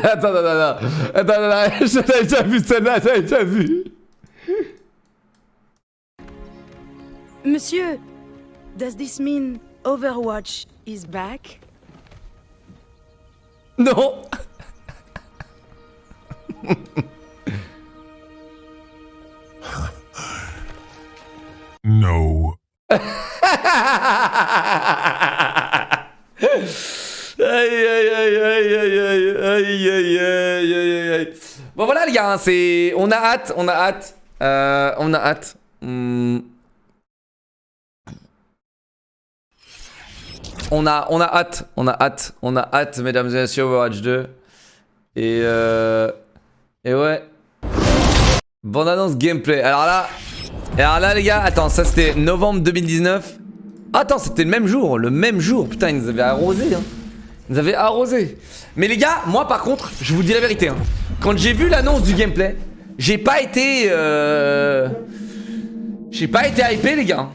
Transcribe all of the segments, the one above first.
Attends, je l'avais déjà vu celle-là, j'avais déjà vu. Monsieur, does this mean Overwatch is back? Non. No. Aïe. Bon voilà les gars, c'est... On a hâte. On a hâte, mesdames et messieurs, Overwatch 2. Et ouais. Bande annonce gameplay. Alors là les gars, attends, ça c'était novembre 2019. Attends, c'était le même jour. Putain, ils nous avaient arrosé, hein. Ils nous avaient arrosé. Mais les gars, moi par contre, je vous dis la vérité, hein. Quand j'ai vu l'annonce du gameplay, j'ai pas été hypé les gars.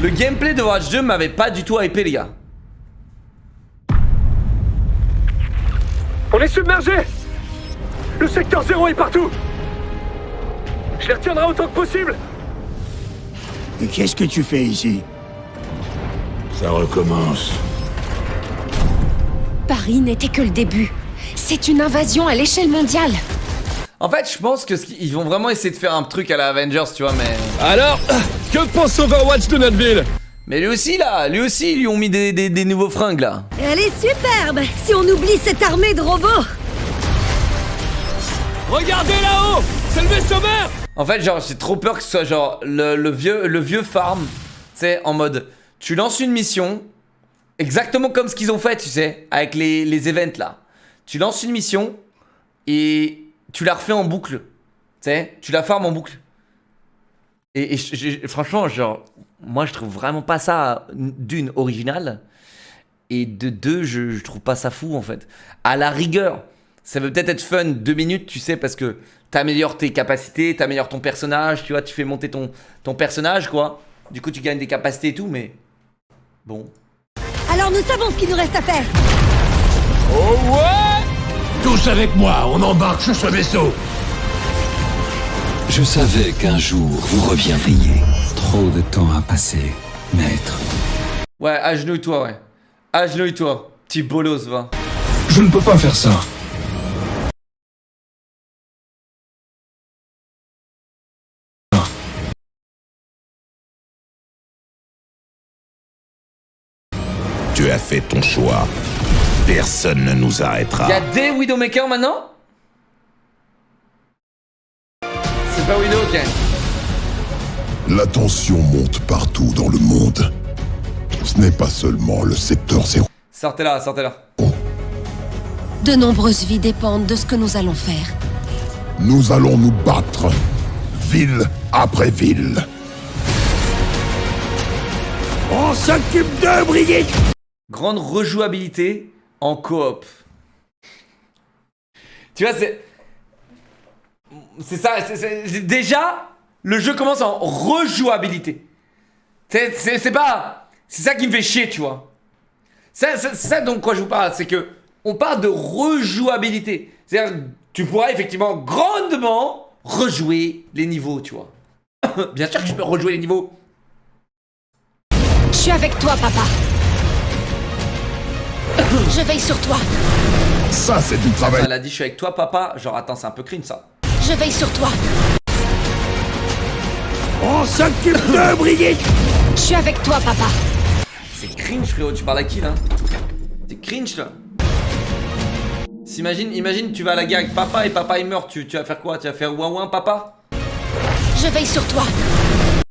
Le gameplay de Overwatch 2 m'avait pas du tout hypé les gars. On est submergé. Le secteur 0 est partout. Je les retiendrai autant que possible. Et qu'est-ce que tu fais ici? Ça recommence. Paris n'était que le début. C'est une invasion à l'échelle mondiale. En fait, je pense que ils vont vraiment essayer de faire un truc à la Avengers, tu vois, mais... Alors, que pense Overwatch de notre ville? Mais lui aussi, ils lui ont mis des nouveaux fringues, là. Elle est superbe, si on oublie cette armée de robots. Regardez là-haut. C'est le vaisseau mère. En fait, genre, j'ai trop peur que ce soit genre le vieux farm, tu sais, en mode, tu lances une mission, exactement comme ce qu'ils ont fait, tu sais, avec les events, là. Tu lances une mission, et tu la refais en boucle, tu sais, tu la farmes en boucle. Et franchement, genre, moi, je trouve vraiment pas ça, d'une, original, et de deux, je trouve pas ça fou, en fait. À la rigueur, ça peut peut-être être fun 2 minutes, tu sais, parce que t'améliores tes capacités, t'améliores ton personnage, tu vois, tu fais monter ton personnage, quoi. Du coup, tu gagnes des capacités et tout, mais... Bon. Alors nous savons ce qu'il nous reste à faire. Oh ouais. Tous avec moi, on embarque sur ce vaisseau. Je savais qu'un jour vous reviendriez. Trop de temps a passé, maître. Ouais, agenouille-toi, ouais. Agenouille-toi, petit bolos, va. Je ne peux pas faire ça. Tu as fait ton choix. Personne ne nous arrêtera. Y'a des Widowmaker maintenant? C'est pas Widow, ok. La tension monte partout dans le monde. Ce n'est pas seulement le secteur 0. Sortez-la. De nombreuses vies dépendent de ce que nous allons faire. Nous allons nous battre, ville après ville. On s'occupe de briller. Grande rejouabilité en coop. Tu vois, c'est ça, déjà, le jeu commence en rejouabilité. C'est pas... C'est ça qui me fait chier, tu vois. C'est ça dont quoi je vous parle, c'est que on parle de rejouabilité. C'est-à-dire, tu pourras effectivement grandement rejouer les niveaux, tu vois. Bien sûr que je peux rejouer les niveaux. Je suis avec toi, papa. Je veille sur toi. Ça, c'est du travail. Elle a dit je suis avec toi, papa. Genre, attends, c'est un peu cringe, ça. Je veille sur toi. On s'occupe de briller. Je suis avec toi, papa. C'est cringe, frérot. Tu parles à qui, là? C'est cringe, là. Imagine, tu vas à la guerre avec papa et papa, il meurt. Tu vas faire quoi? Tu vas faire ouin papa? Je veille sur toi.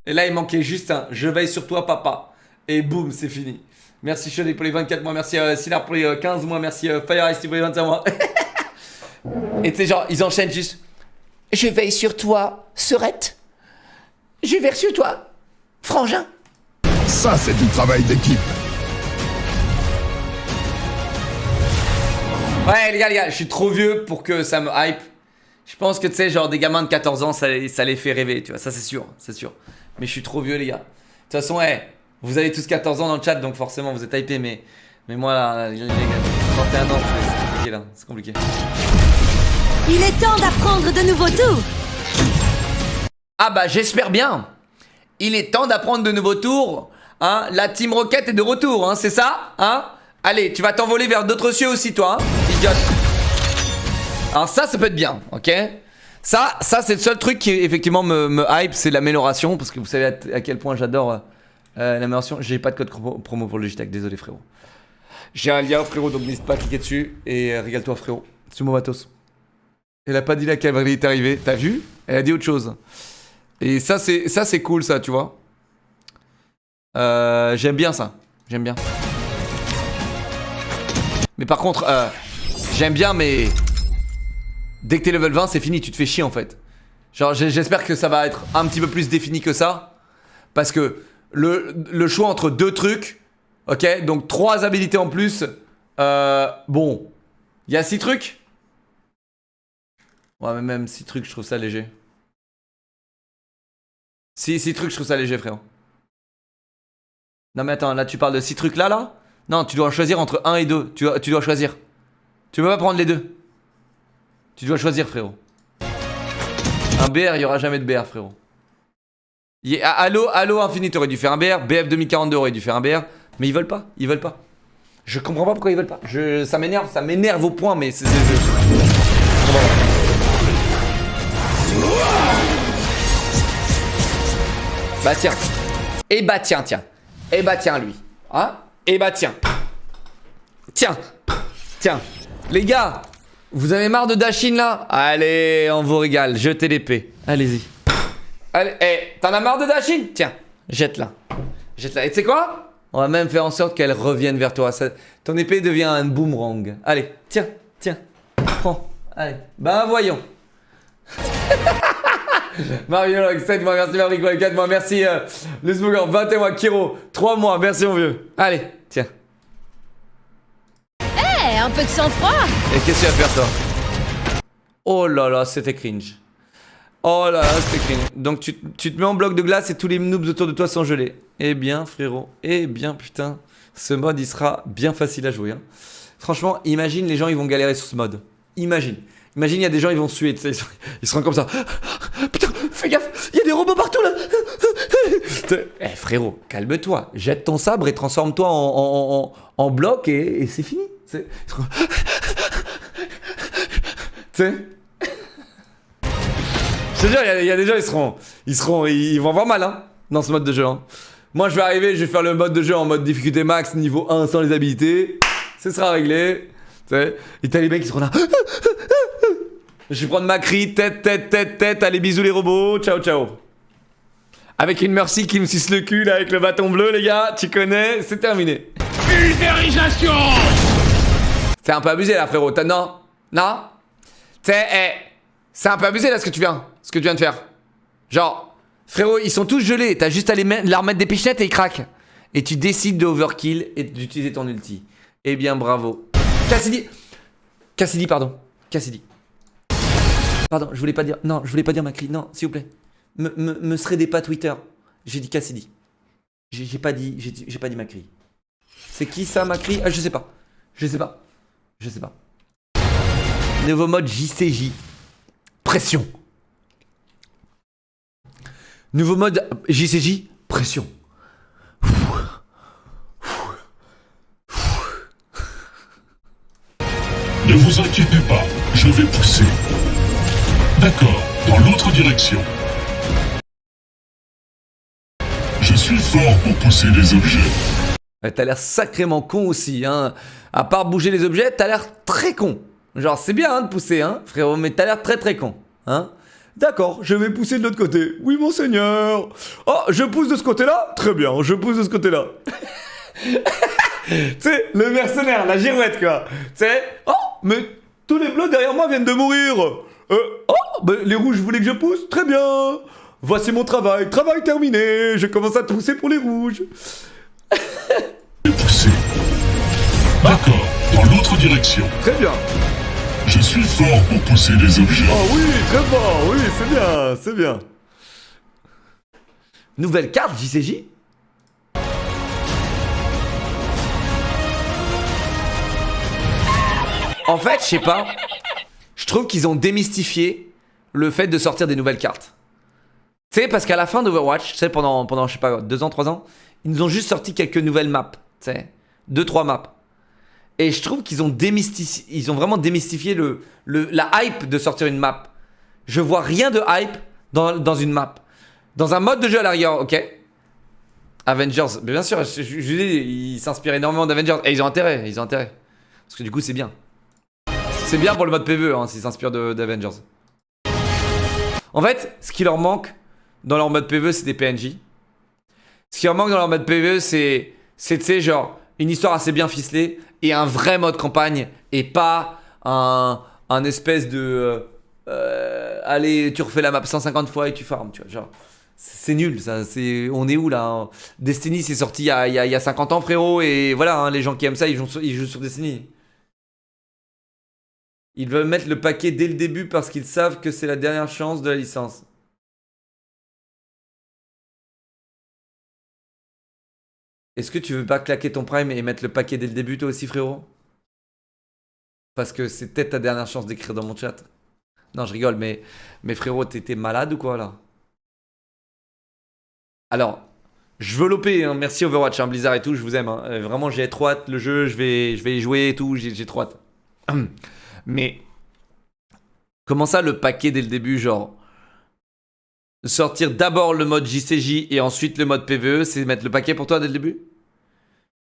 Et là, il manquait juste un je veille sur toi, papa. Et boum, c'est fini. Merci Chaudet pour les 24 mois, merci Silar pour les 15 mois, merci Fire Ice pour les 25 mois. Et tu sais, genre, ils enchaînent juste. Je veille sur toi, Serette. Je veille sur toi, Frangin. Ça, c'est du travail d'équipe. Ouais, les gars, je suis trop vieux pour que ça me hype. Je pense que, tu sais, genre, des gamins de 14 ans, ça les fait rêver, tu vois, ça c'est sûr. Mais je suis trop vieux, les gars. De toute façon, vous avez tous 14 ans dans le chat, donc forcément, vous êtes hypés, mais Mais moi là, j'ai 31 ans, c'est compliqué là, c'est compliqué. Il est temps d'apprendre de nouveaux tours. Ah bah j'espère bien. Il est temps d'apprendre de nouveaux tours. Hein, la Team Rocket est de retour, hein, c'est ça, hein? Allez, tu vas t'envoler vers d'autres cieux aussi, toi, hein, idiote. Alors ça peut être bien, ok? Ça c'est le seul truc qui effectivement me hype, c'est l'amélioration, parce que vous savez à quel point j'adore l'amélioration. J'ai pas de code promo pour le Logitech, désolé frérot. J'ai un lien frérot, donc n'hésite pas à cliquer dessus et régale-toi frérot. Sumo Matos. Elle a pas dit la cavalerie est arrivée, t'as vu? Elle a dit autre chose. Et ça c'est cool ça, tu vois. J'aime bien ça, j'aime bien. Mais par contre, j'aime bien mais... Dès que t'es level 20 c'est fini, tu te fais chier en fait. Genre j'espère que ça va être un petit peu plus défini que ça. Parce que le choix entre deux trucs, ok, donc 3 habilités en plus. Bon, il y a 6 trucs. Ouais mais même 6 trucs je trouve ça léger. 6 trucs je trouve ça léger frérot. Non mais attends, là tu parles de 6 trucs là? Non, tu dois choisir entre 1 et 2. Tu dois choisir. Tu peux pas prendre les deux. Tu dois choisir frérot. Un BR, il y aura jamais de BR frérot. Halo Infinite aurait dû faire un BR, BF 2042 aurait dû faire un BR, mais ils veulent pas, ils veulent pas. Je comprends pas pourquoi ils veulent pas. Ça m'énerve au point, mais c'est... Bah tiens. Et bah tiens. Et bah tiens lui. Hein? Et bah tiens. Tiens. Les gars, vous avez marre de Dashin là? Allez, on vous régale, jetez l'épée. Allez-y. Allez, t'en as marre de Dashin? Tiens, jette-la. Et tu sais quoi? On va même faire en sorte qu'elle revienne vers toi. Ton épée devient un boomerang. Allez, tiens. Prends. Allez, ben voyons. Mario, 7 mois, merci Maverick, 4 mois, merci le Smoker, 21 mois, Kiro, 3 mois, merci mon vieux. Allez, tiens. Un peu de sang-froid. Et qu'est-ce que tu vas faire toi? Oh là là, c'était cringe. Oh là là, c'était cringe. Donc tu te mets en bloc de glace et tous les noobs autour de toi sont gelés. Eh bien frérot, eh bien putain, ce mode il sera bien facile à jouer, hein. Franchement, imagine les gens ils vont galérer sur ce mode. Imagine il y a des gens ils vont suer, tu sais, ils seront comme ça. Putain, fais gaffe, il y a des robots partout là. Eh frérot, calme-toi, jette ton sabre et transforme-toi en bloc et c'est fini. Tu sais. Je te jure, il y a des gens ils vont avoir mal hein, dans ce mode de jeu hein. Moi je vais arriver, je vais faire le mode de jeu en mode difficulté max niveau 1 sans les habilités. Ce sera réglé. Tu sais. Et t'as les mecs qui seront là. Je vais prendre Macri, tête, allez bisous les robots, ciao. Avec une Mercy qui me suce le cul là avec le bâton bleu les gars, tu connais, c'est terminé. Pulvérisation. C'est un peu abusé là frérot, non. Tu sais, c'est un peu abusé là ce que tu viens de faire. Genre, frérot, ils sont tous gelés, t'as juste à leur mettre des pichenettes et ils craquent. Et tu décides d'overkill et d'utiliser ton ulti. Eh bien bravo. Cassidy, pardon. Pardon, je voulais pas dire Macri, non, s'il vous plaît. Me threadez pas Twitter. J'ai dit Cassidy. J'ai pas dit Macri. C'est qui ça Macri? Ah je sais pas. Nouveau mode JCJ. Pression. Nouveau mode JCJ. Pression. Ne vous inquiétez pas, je vais pousser. D'accord, dans l'autre direction. Je suis fort pour pousser les objets. T'as l'air sacrément con aussi, hein. À part bouger les objets, t'as l'air très con. Genre, c'est bien hein, de pousser, hein, frérot, mais t'as l'air très con, hein. D'accord, je vais pousser de l'autre côté. Oui, monseigneur. Oh, je pousse de ce côté-là? Très bien, je pousse de ce côté-là. Tu sais, le mercenaire, la girouette, quoi. Tu sais, oh, mais tous les bleus derrière moi viennent de mourir. Les rouges voulaient que je pousse? Très bien. Voici mon travail. Travail terminé. Je commence à pousser pour les rouges. Pousser. D'accord, dans l'autre direction. Très bien. Je suis fort pour pousser les objets. Oh oui, très fort. Oui, c'est bien. Nouvelle carte JCJ. En fait, je sais pas. Je trouve qu'ils ont démystifié le fait de sortir des nouvelles cartes. Tu sais, parce qu'à la fin d'Overwatch, tu sais, pendant je sais pas, 2 ans, 3 ans, ils nous ont juste sorti quelques nouvelles maps. Tu sais, 2-3 maps. Et je trouve qu'ils ont vraiment démystifié la hype de sortir une map. Je vois rien de hype dans une map. Dans un mode de jeu à l'arrière, ok. Avengers, mais bien sûr, je dis, ils s'inspirent énormément d'Avengers. Et ils ont intérêt. Parce que du coup, c'est bien. C'est bien pour le mode PvE, hein, s'ils s'inspirent d'Avengers. En fait, ce qui leur manque dans leur mode PvE, c'est des PNJ. Ce qui leur manque dans leur mode PvE, c'est tu sais, genre, une histoire assez bien ficelée et un vrai mode campagne et pas un espèce de... allez, tu refais la map 150 fois et tu farmes, tu vois, genre... C'est nul, ça. On est où là, hein? Destiny, c'est sorti il y a 50 ans, frérot. Et voilà, hein, les gens qui aiment ça, ils jouent sur Destiny. Ils veulent mettre le paquet dès le début parce qu'ils savent que c'est la dernière chance de la licence. Est-ce que tu veux pas claquer ton prime et mettre le paquet dès le début, toi aussi, frérot? Parce que c'est peut-être ta dernière chance d'écrire dans mon chat. Non, je rigole, mais frérot, t'es malade ou quoi là? Alors, je veux l'OP, hein. Merci Overwatch, hein, Blizzard et tout, je vous aime. Hein. Vraiment, j'ai trop hâte le jeu, je vais y jouer et tout, j'ai trop hâte. Mais, comment ça le paquet dès le début, genre sortir d'abord le mode JCJ et ensuite le mode PvE, c'est mettre le paquet pour toi dès le début?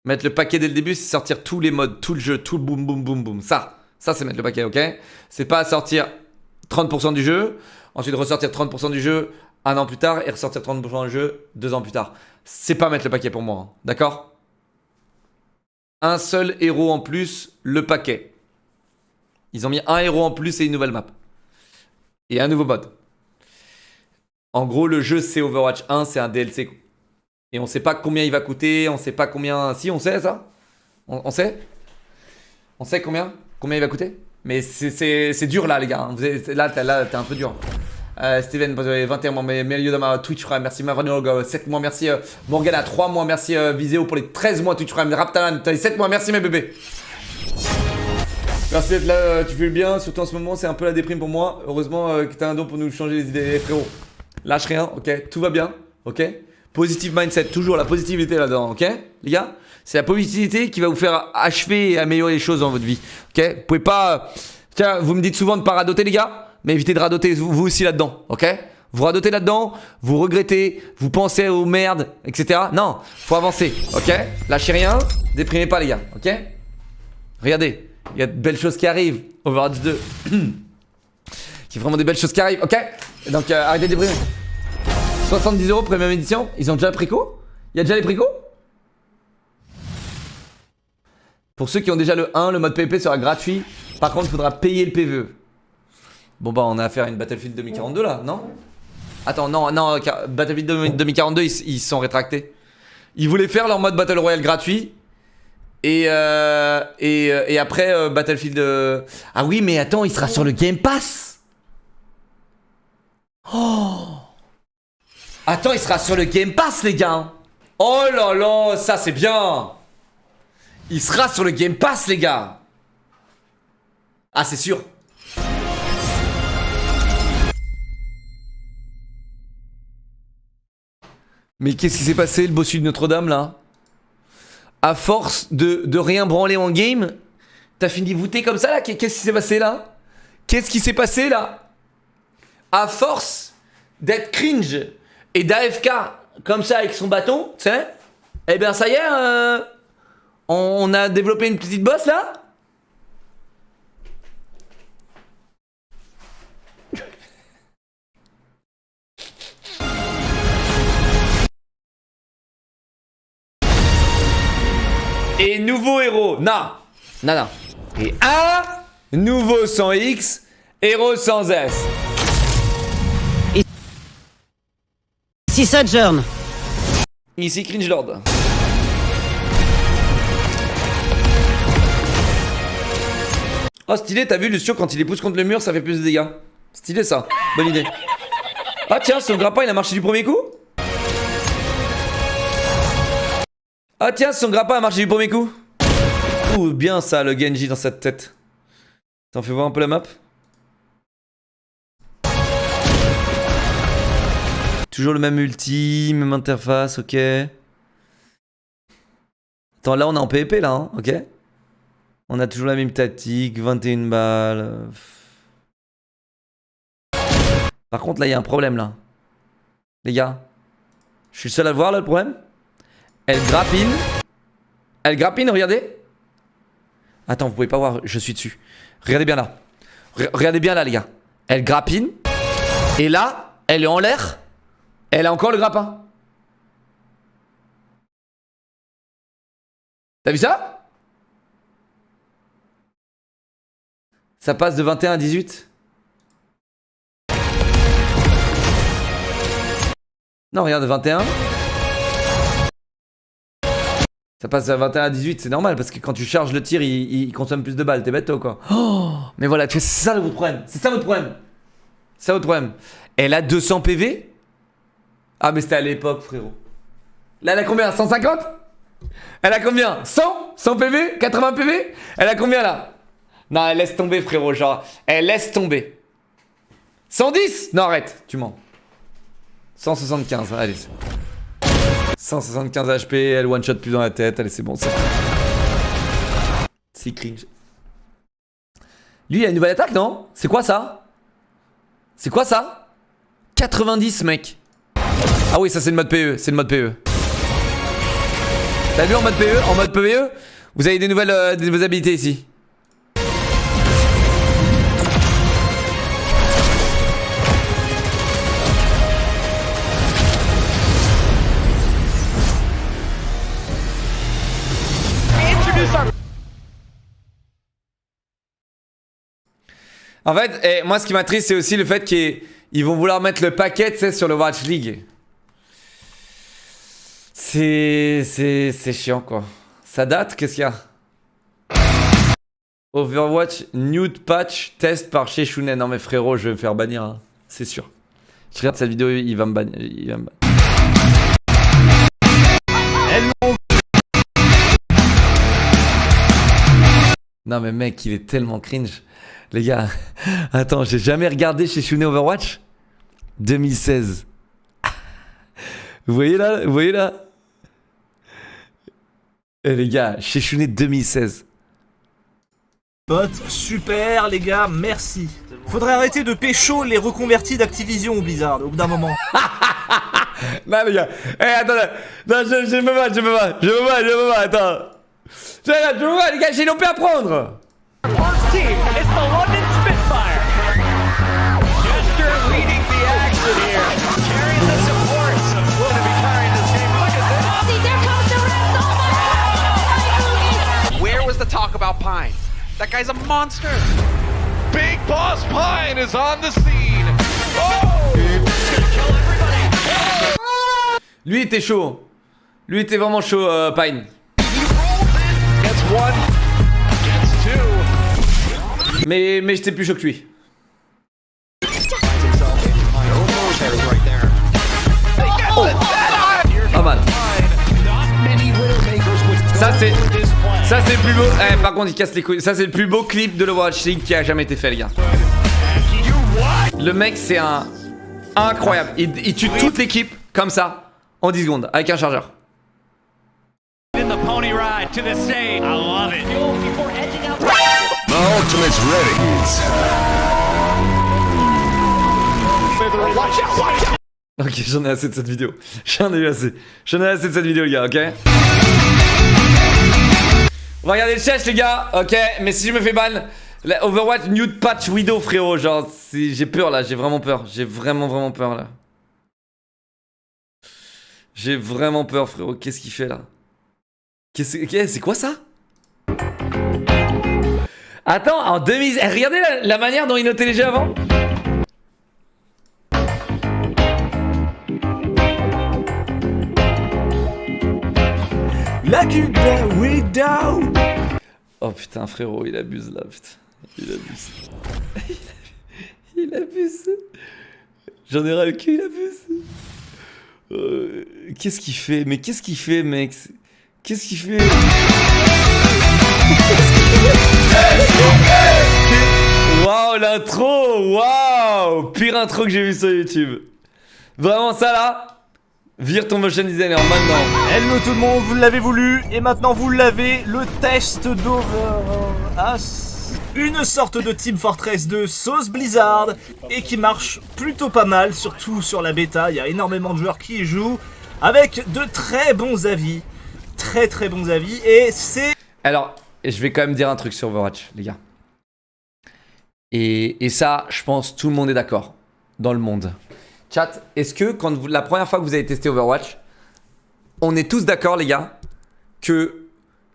Mettre le paquet dès le début, c'est sortir tous les modes, tout le jeu, tout le boum boum boum boum. Ça c'est mettre le paquet, ok? C'est pas sortir 30% du jeu, ensuite ressortir 30% du jeu 1 an plus tard et ressortir 30% du jeu 2 ans plus tard. C'est pas mettre le paquet pour moi, hein. D'accord? Un seul héros en plus, le paquet. Ils ont mis un héros en plus et une nouvelle map. Et un nouveau mode. En gros, le jeu c'est Overwatch 1, c'est un DLC. Et on sait pas combien il va coûter, on sait pas combien... Si, on sait ça? On sait? On sait combien il va coûter? Mais c'est dur là les gars, hein. Là t'es un peu dur. Steven, 21 mois, milieu de ma Twitch Prime, merci Mavronog, 7 mois, merci Morgana, 3 mois, merci Viséo pour les 13 mois Twitch Prime, Raptalan, t'as les 7 mois, merci mes bébés. Merci d'être là, tu fais le bien, surtout en ce moment, c'est un peu la déprime pour moi. Heureusement que t'as un don pour nous changer les idées, frérot. Lâche rien, ok, tout va bien, ok. Positive mindset, toujours la positivité là-dedans, ok, les gars. C'est la positivité qui va vous faire achever et améliorer les choses dans votre vie, ok. Vous pouvez pas... Tiens, vous me dites souvent de pas radoter les gars. Mais évitez de radoter vous aussi là-dedans, ok? Vous radotez là-dedans, vous regrettez, vous pensez aux merdes, etc. Non, faut avancer, ok? Lâchez rien, déprimez pas les gars, ok? Regardez, il y a de belles choses qui arrivent. Overwatch 2. Il y a vraiment des belles choses qui arrivent, ok? Donc arrêtez de déprimer. 70 € première édition, ils ont déjà le préco? Il y a déjà les préco? Pour ceux qui ont déjà le 1, le mode PvP sera gratuit. Par contre, il faudra payer le PvE. Bon bah on a affaire à une Battlefield 2042 là, non? Attends, non, Battlefield 2042 ils se sont rétractés. Ils voulaient faire leur mode Battle Royale gratuit. Et après Battlefield... Ah oui mais attends, il sera sur le Game Pass. Oh. Attends, il sera sur le Game Pass les gars. Oh là là, ça c'est bien. Il sera sur le Game Pass les gars. Ah c'est sûr. Mais qu'est-ce qui s'est passé, le bossu de Notre-Dame, là? À force de rien branler en game, t'as fini voûté comme ça, là? Qu'est-ce qui s'est passé, là? Qu'est-ce qui s'est passé, là? À force d'être cringe et d'AFK comme ça avec son bâton, tu sais? Eh bien, ça y est, on a développé une petite bosse, là? Et nouveau héros, non. Et un nouveau sans X, héros sans S. Ici Sojourn. Ici Cringelord. Oh stylé, t'as vu Lucio quand il les pousse contre le mur, ça fait plus de dégâts. Stylé ça, bonne idée. Ah tiens, son grappin il a marché du premier coup. Ah tiens, son grappin a marché du premier coup. Ouh, bien ça, le Genji dans cette tête. T'en fais voir un peu la map. Toujours le même ulti, même interface, ok. Attends, là on est en PvP là, hein, ok. On a toujours la même tactique, 21 balles. Par contre là il y a un problème là. Les gars. Je suis le seul à le voir là le problème. Elle grappine. Elle grappine, regardez. Attends, vous pouvez pas voir, je suis dessus. Regardez bien là. Regardez bien là les gars. Elle grappine. Et là, elle est en l'air. Elle a encore le grappin. T'as vu ça? Ça passe de 21 à 18. Non, regarde, 21. Ça passe de 21 à 18, c'est normal parce que quand tu charges le tir, il consomme plus de balles. T'es bête, toi, quoi. Oh, mais voilà, c'est ça votre problème. C'est ça votre problème. C'est ça votre problème. Elle a 200 PV? Ah, mais c'était à l'époque, frérot. Là, elle a combien? 150? Elle a combien? 100? 100 PV? 80 PV? Elle a combien là? Non, elle laisse tomber, frérot. Genre, elle laisse tomber. 110? Non, arrête, tu mens. 175, allez. 175 HP, elle one shot plus dans la tête. Allez, c'est bon, ça. C'est cringe. Lui, il a une nouvelle attaque, non? C'est quoi ça? C'est quoi ça? 90, mec. Ah oui, ça c'est le mode PE, c'est le mode PE. T'as vu en mode PE? En mode PE, vous avez des nouvelles habilités ici. En fait, moi ce qui m'attriste c'est aussi le fait qu'ils vont vouloir mettre le paquet, tu sais, sur le Overwatch League. C'est chiant quoi. Ça date, qu'est-ce qu'il y a? Overwatch nude patch test par chez Shunen. Non mais frérot, je vais me faire bannir, hein. C'est sûr. Je regarde cette vidéo, il va me bannir. Non mais mec, il est tellement cringe. Les gars, attends, j'ai jamais regardé chez Shunen Overwatch 2016. Vous voyez là? Vous voyez là? Eh les gars, chez Shunen 2016. Pote, super les gars, merci. Faudrait arrêter de pécho les reconvertis d'Activision au Blizzard au bout d'un moment. Non les gars, attends, non, je me bats, attends. Je me bats les gars, j'ai l'OP à prendre. First team, it's the London Spitfire. Jester leading the action here. Carrying the supports. Will to be carrying this game. Look at this. See, there comes the rest. Oh my God! Where was the talk about Pine? That guy's a monster. Big Boss Pine is on the scene. Oh! It's gonna kill everybody. Lui était chaud. Lui était vraiment chaud, Pine. Gets one. Gets two. Mais j'étais plus chaud que lui. Oh. Pas mal. Ça c'est le plus beau. Par contre il casse les couilles. Ça c'est le plus beau clip de l'Overwatch League qui a jamais été fait les gars. Le mec c'est un incroyable. Il tue toute l'équipe comme ça en 10 secondes avec un chargeur. In the pony ride to the stage. I love it. Before edging out. My ultimate's ready. Watch out, watch out. Ok, j'en ai assez de cette vidéo. J'en ai assez de cette vidéo les gars, ok. On va regarder le chat les gars, ok. Mais si je me fais ban, Overwatch nude patch widow frérot, genre j'ai peur là, j'ai vraiment peur. J'ai vraiment peur là. J'ai vraiment peur frérot, qu'est-ce qu'il fait là? C'est quoi ça? Attends, en 2000... regardez la manière dont il notait les jeux avant. Lucky Day Widow. Oh putain frérot, il abuse là, putain. Il abuse. Il abuse. J'en ai ras le cul, il abuse. Qu'est-ce qu'il fait? Mais qu'est-ce qu'il fait mec? Qu'est-ce qu'il fait? Waouh, l'intro. Waouh, pire intro que j'ai vu sur YouTube. Vraiment ça là. Vire ton motion designer maintenant. Hello tout le monde, vous l'avez voulu, et maintenant vous l'avez, le test d'Overwatch. Une sorte de Team Fortress 2 sauce Blizzard, et qui marche plutôt pas mal, surtout sur la bêta. Il y a énormément de joueurs qui y jouent, avec de très bons avis. Très bons avis, et c'est... Alors, je vais quand même dire un truc sur Overwatch, les gars. Et ça, je pense, tout le monde est d'accord. Dans le monde. Chat, est-ce que la première fois que vous avez testé Overwatch, on est tous d'accord, les gars, que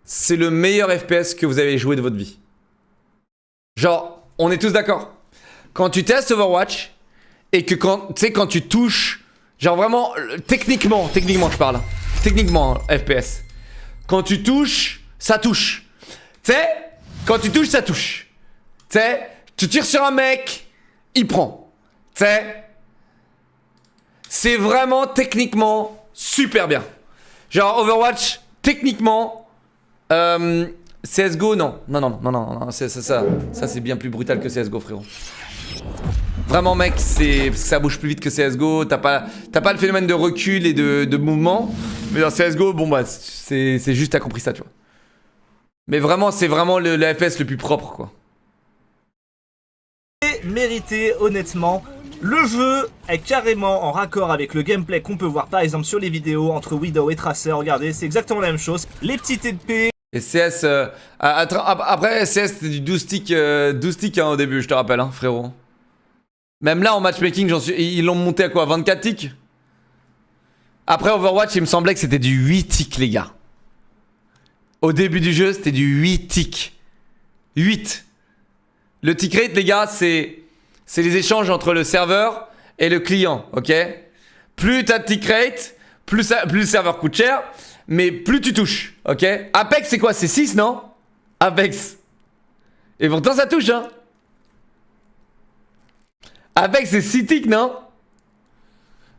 c'est le meilleur FPS que vous avez joué de votre vie? Genre, on est tous d'accord. Quand tu testes Overwatch, et que quand tu touches, genre vraiment, techniquement je parle. Techniquement, FPS. Quand tu touches, ça touche. Tu sais, quand tu touches, ça touche. Tu sais, tu tires sur un mec, il prend. Tu sais, c'est vraiment techniquement super bien. Genre Overwatch, techniquement, CSGO, non, ça c'est bien plus brutal que CSGO, frérot. Vraiment, mec, ça bouge plus vite que CSGO. T'as pas le phénomène de recul et de mouvement. Mais dans CSGO, bon bah, c'est juste, t'as compris ça, tu vois. Mais vraiment, c'est vraiment le FPS le plus propre, quoi. Mérité, honnêtement. Le jeu est carrément en raccord avec le gameplay qu'on peut voir par exemple sur les vidéos entre Widow et Tracer. Regardez, c'est exactement la même chose. Les petites épées. Et CS, après CS c'était du 12 stick hein, au début, je te rappelle, hein, frérot. Même là en matchmaking, ils l'ont monté à quoi, 24 ticks? Après Overwatch, il me semblait que c'était du 8 ticks, les gars. Au début du jeu, c'était du 8 ticks. 8. Le tick rate, les gars, c'est les échanges entre le serveur et le client, ok? Plus t'as de tick rate, plus le serveur coûte cher, mais plus tu touches, ok? Apex, c'est quoi? C'est 6, non? Apex. Et pourtant, ça touche, hein? Apex, c'est 6 ticks, non?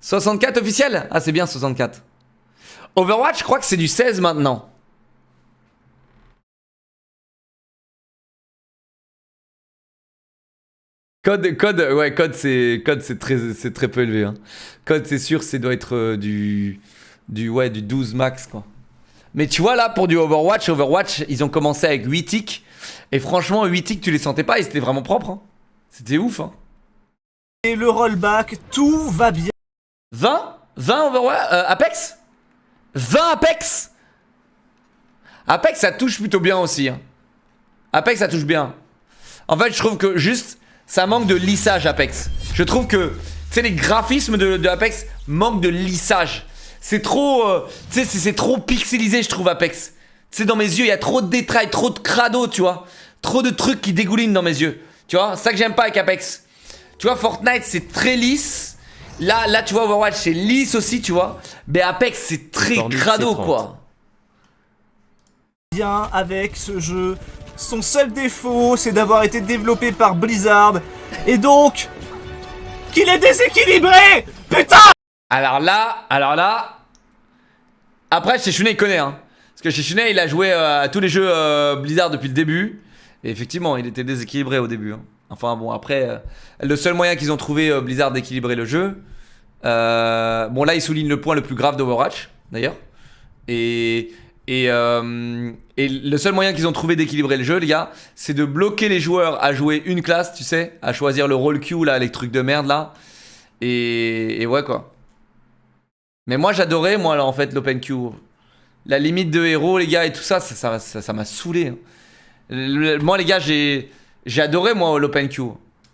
64 officiel? Ah, c'est bien, 64. Overwatch, je crois que c'est du 16 maintenant. Code c'est très peu élevé, hein. Code, c'est sûr, ça doit être du 12 max, quoi. Mais tu vois là, pour du Overwatch, ils ont commencé avec 8 ticks. Et franchement, 8 ticks, tu les sentais pas et c'était vraiment propre, hein. C'était ouf, hein. Et le rollback, tout va bien. 20 Overwatch, Apex 20 Apex. Apex, ça touche plutôt bien aussi, hein. Apex, ça touche bien. En fait, je trouve que juste... ça manque de lissage, Apex. Je trouve que, tu sais, les graphismes de Apex manquent de lissage. C'est trop, tu sais, c'est trop pixelisé, je trouve, Apex. Tu sais, dans mes yeux, il y a trop de détails, trop de crado, tu vois. Trop de trucs qui dégoulinent dans mes yeux. Tu vois, c'est ça que j'aime pas avec Apex. Tu vois, Fortnite, c'est très lisse. Là, tu vois, Overwatch, c'est lisse aussi, tu vois. Mais Apex, c'est très crado, quoi. Bien avec ce jeu. Son seul défaut, c'est d'avoir été développé par Blizzard. Et donc, qu'il est déséquilibré. Putain. Alors là... Après, Shishune, il connaît, hein. Parce que Shishune, il a joué à tous les jeux Blizzard depuis le début. Et effectivement, il était déséquilibré au début, hein. Enfin bon, après, le seul moyen qu'ils ont trouvé Blizzard d'équilibrer le jeu... bon, là, il souligne le point le plus grave d'Overwatch, d'ailleurs. Et le seul moyen qu'ils ont trouvé d'équilibrer le jeu, les gars, c'est de bloquer les joueurs à jouer une classe, tu sais, à choisir le rôle Q, là, les trucs de merde, là. Et ouais, quoi. Mais moi, j'adorais, moi, là, en fait, l'open Q. La limite de héros, les gars, et tout ça, ça m'a saoulé, hein. Moi, les gars, j'ai adoré, moi, l'open Q.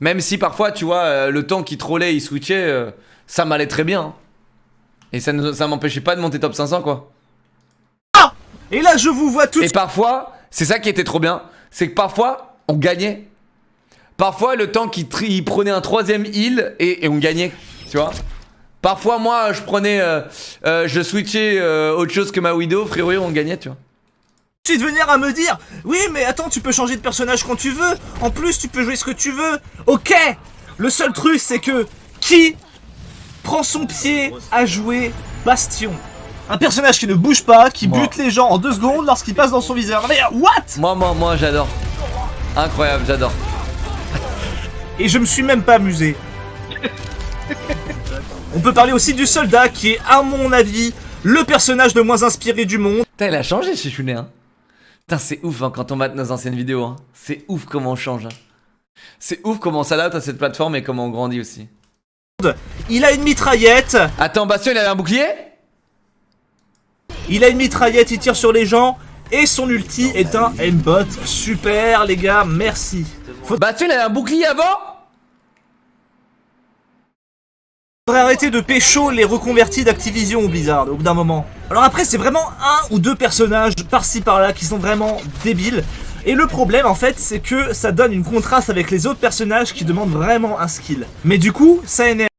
Même si, parfois, tu vois, le temps qui trollait, il switchait, ça m'allait très bien, hein. Et ça m'empêchait pas de monter top 500, quoi. Et là, je vous vois tous. Et parfois, c'est ça qui était trop bien, c'est que parfois, on gagnait. Parfois, le temps qu'il prenait un 3ème heal et on gagnait, tu vois. Parfois, moi, je prenais, je switchais autre chose que ma Widow, frérot, on gagnait, tu vois. Tu de venir à me dire, oui, mais attends, tu peux changer de personnage quand tu veux. En plus, tu peux jouer ce que tu veux. Ok. Le seul truc, c'est que qui prend son pied à jouer Bastion? Un personnage qui ne bouge pas, qui bute les gens en 2 secondes lorsqu'il passe dans son viseur. Mais what? Moi j'adore. Incroyable, j'adore. Et je me suis même pas amusé. On peut parler aussi du soldat qui est, à mon avis, le personnage le moins inspiré du monde. Putain, il a changé chez Chounet, hein. Putain, c'est ouf hein, quand on mate nos anciennes vidéos. Hein. C'est ouf comment on change. Hein. C'est ouf comment on s'adapte à cette plateforme et comment on grandit aussi. Il a une mitraillette. Attends, Bastion, il avait un bouclier? Il a une mitraillette, il tire sur les gens. Et son ulti est un aimbot. Super, les gars, merci. Bastion, il avait un bouclier avant? Faudrait arrêter de pécho les reconvertis d'Activision au Blizzard au bout d'un moment. Alors après c'est vraiment un ou deux personnages par-ci par-là qui sont vraiment débiles. Et le problème en fait c'est que ça donne une contraste avec les autres personnages qui demandent vraiment un skill. Mais du coup ça énerve.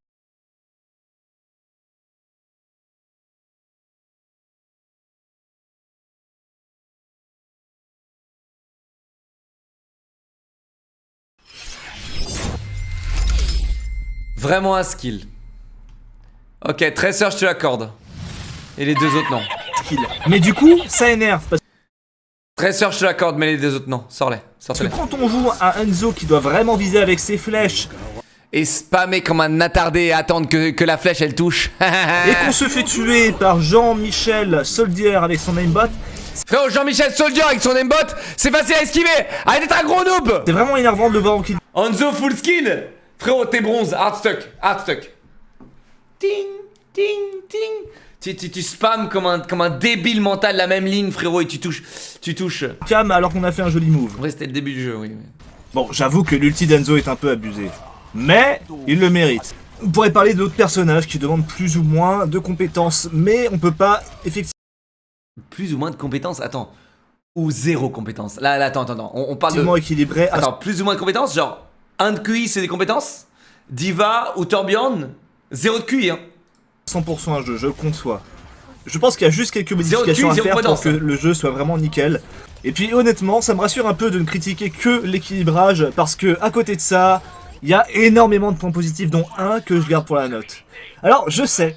Vraiment un skill. Ok, Tracer, je te l'accorde. Et les deux autres, non. Mais du coup, ça énerve. Parce Tracer, je te l'accorde, mais les deux autres, non. Sors-les. que quand on joue à Enzo qui doit vraiment viser avec ses flèches. Et spammer comme un attardé et attendre que la flèche, elle touche. Et qu'on se fait tuer par Jean-Michel Soldier avec son aimbot. Frérot, Jean-Michel Soldier avec son aimbot, c'est facile à esquiver. Arrête d'être un gros noob. C'est vraiment énervant de le voir en kill. Enzo full skill. Frérot, t'es bronze. Hard stuck. Ting, ting, ting. Tu spams comme un débile mental la même ligne, frérot, et tu touches. Cam alors qu'on a fait un joli move. Ouais, c'était le début du jeu, oui. Bon, j'avoue que l'ulti d'Enzo est un peu abusé. Mais, il le mérite. On pourrait parler d'autres personnages qui demandent plus ou moins de compétences, mais on peut pas, effectivement... Plus ou moins de compétences? Attends. Ou zéro compétence? Là, attends. On parle de... équilibré. Attends, plus ou moins de compétences? Genre, 1 de QI, c'est des compétences? Diva ou Torbjorn? 0 de QI, hein. 100% un jeu, je le conçois. Je pense qu'il y a juste quelques modifications à faire pour que le jeu soit vraiment nickel. Et puis honnêtement, ça me rassure un peu de ne critiquer que l'équilibrage, parce que à côté de ça, il y a énormément de points positifs, dont un que je garde pour la note. Alors, je sais,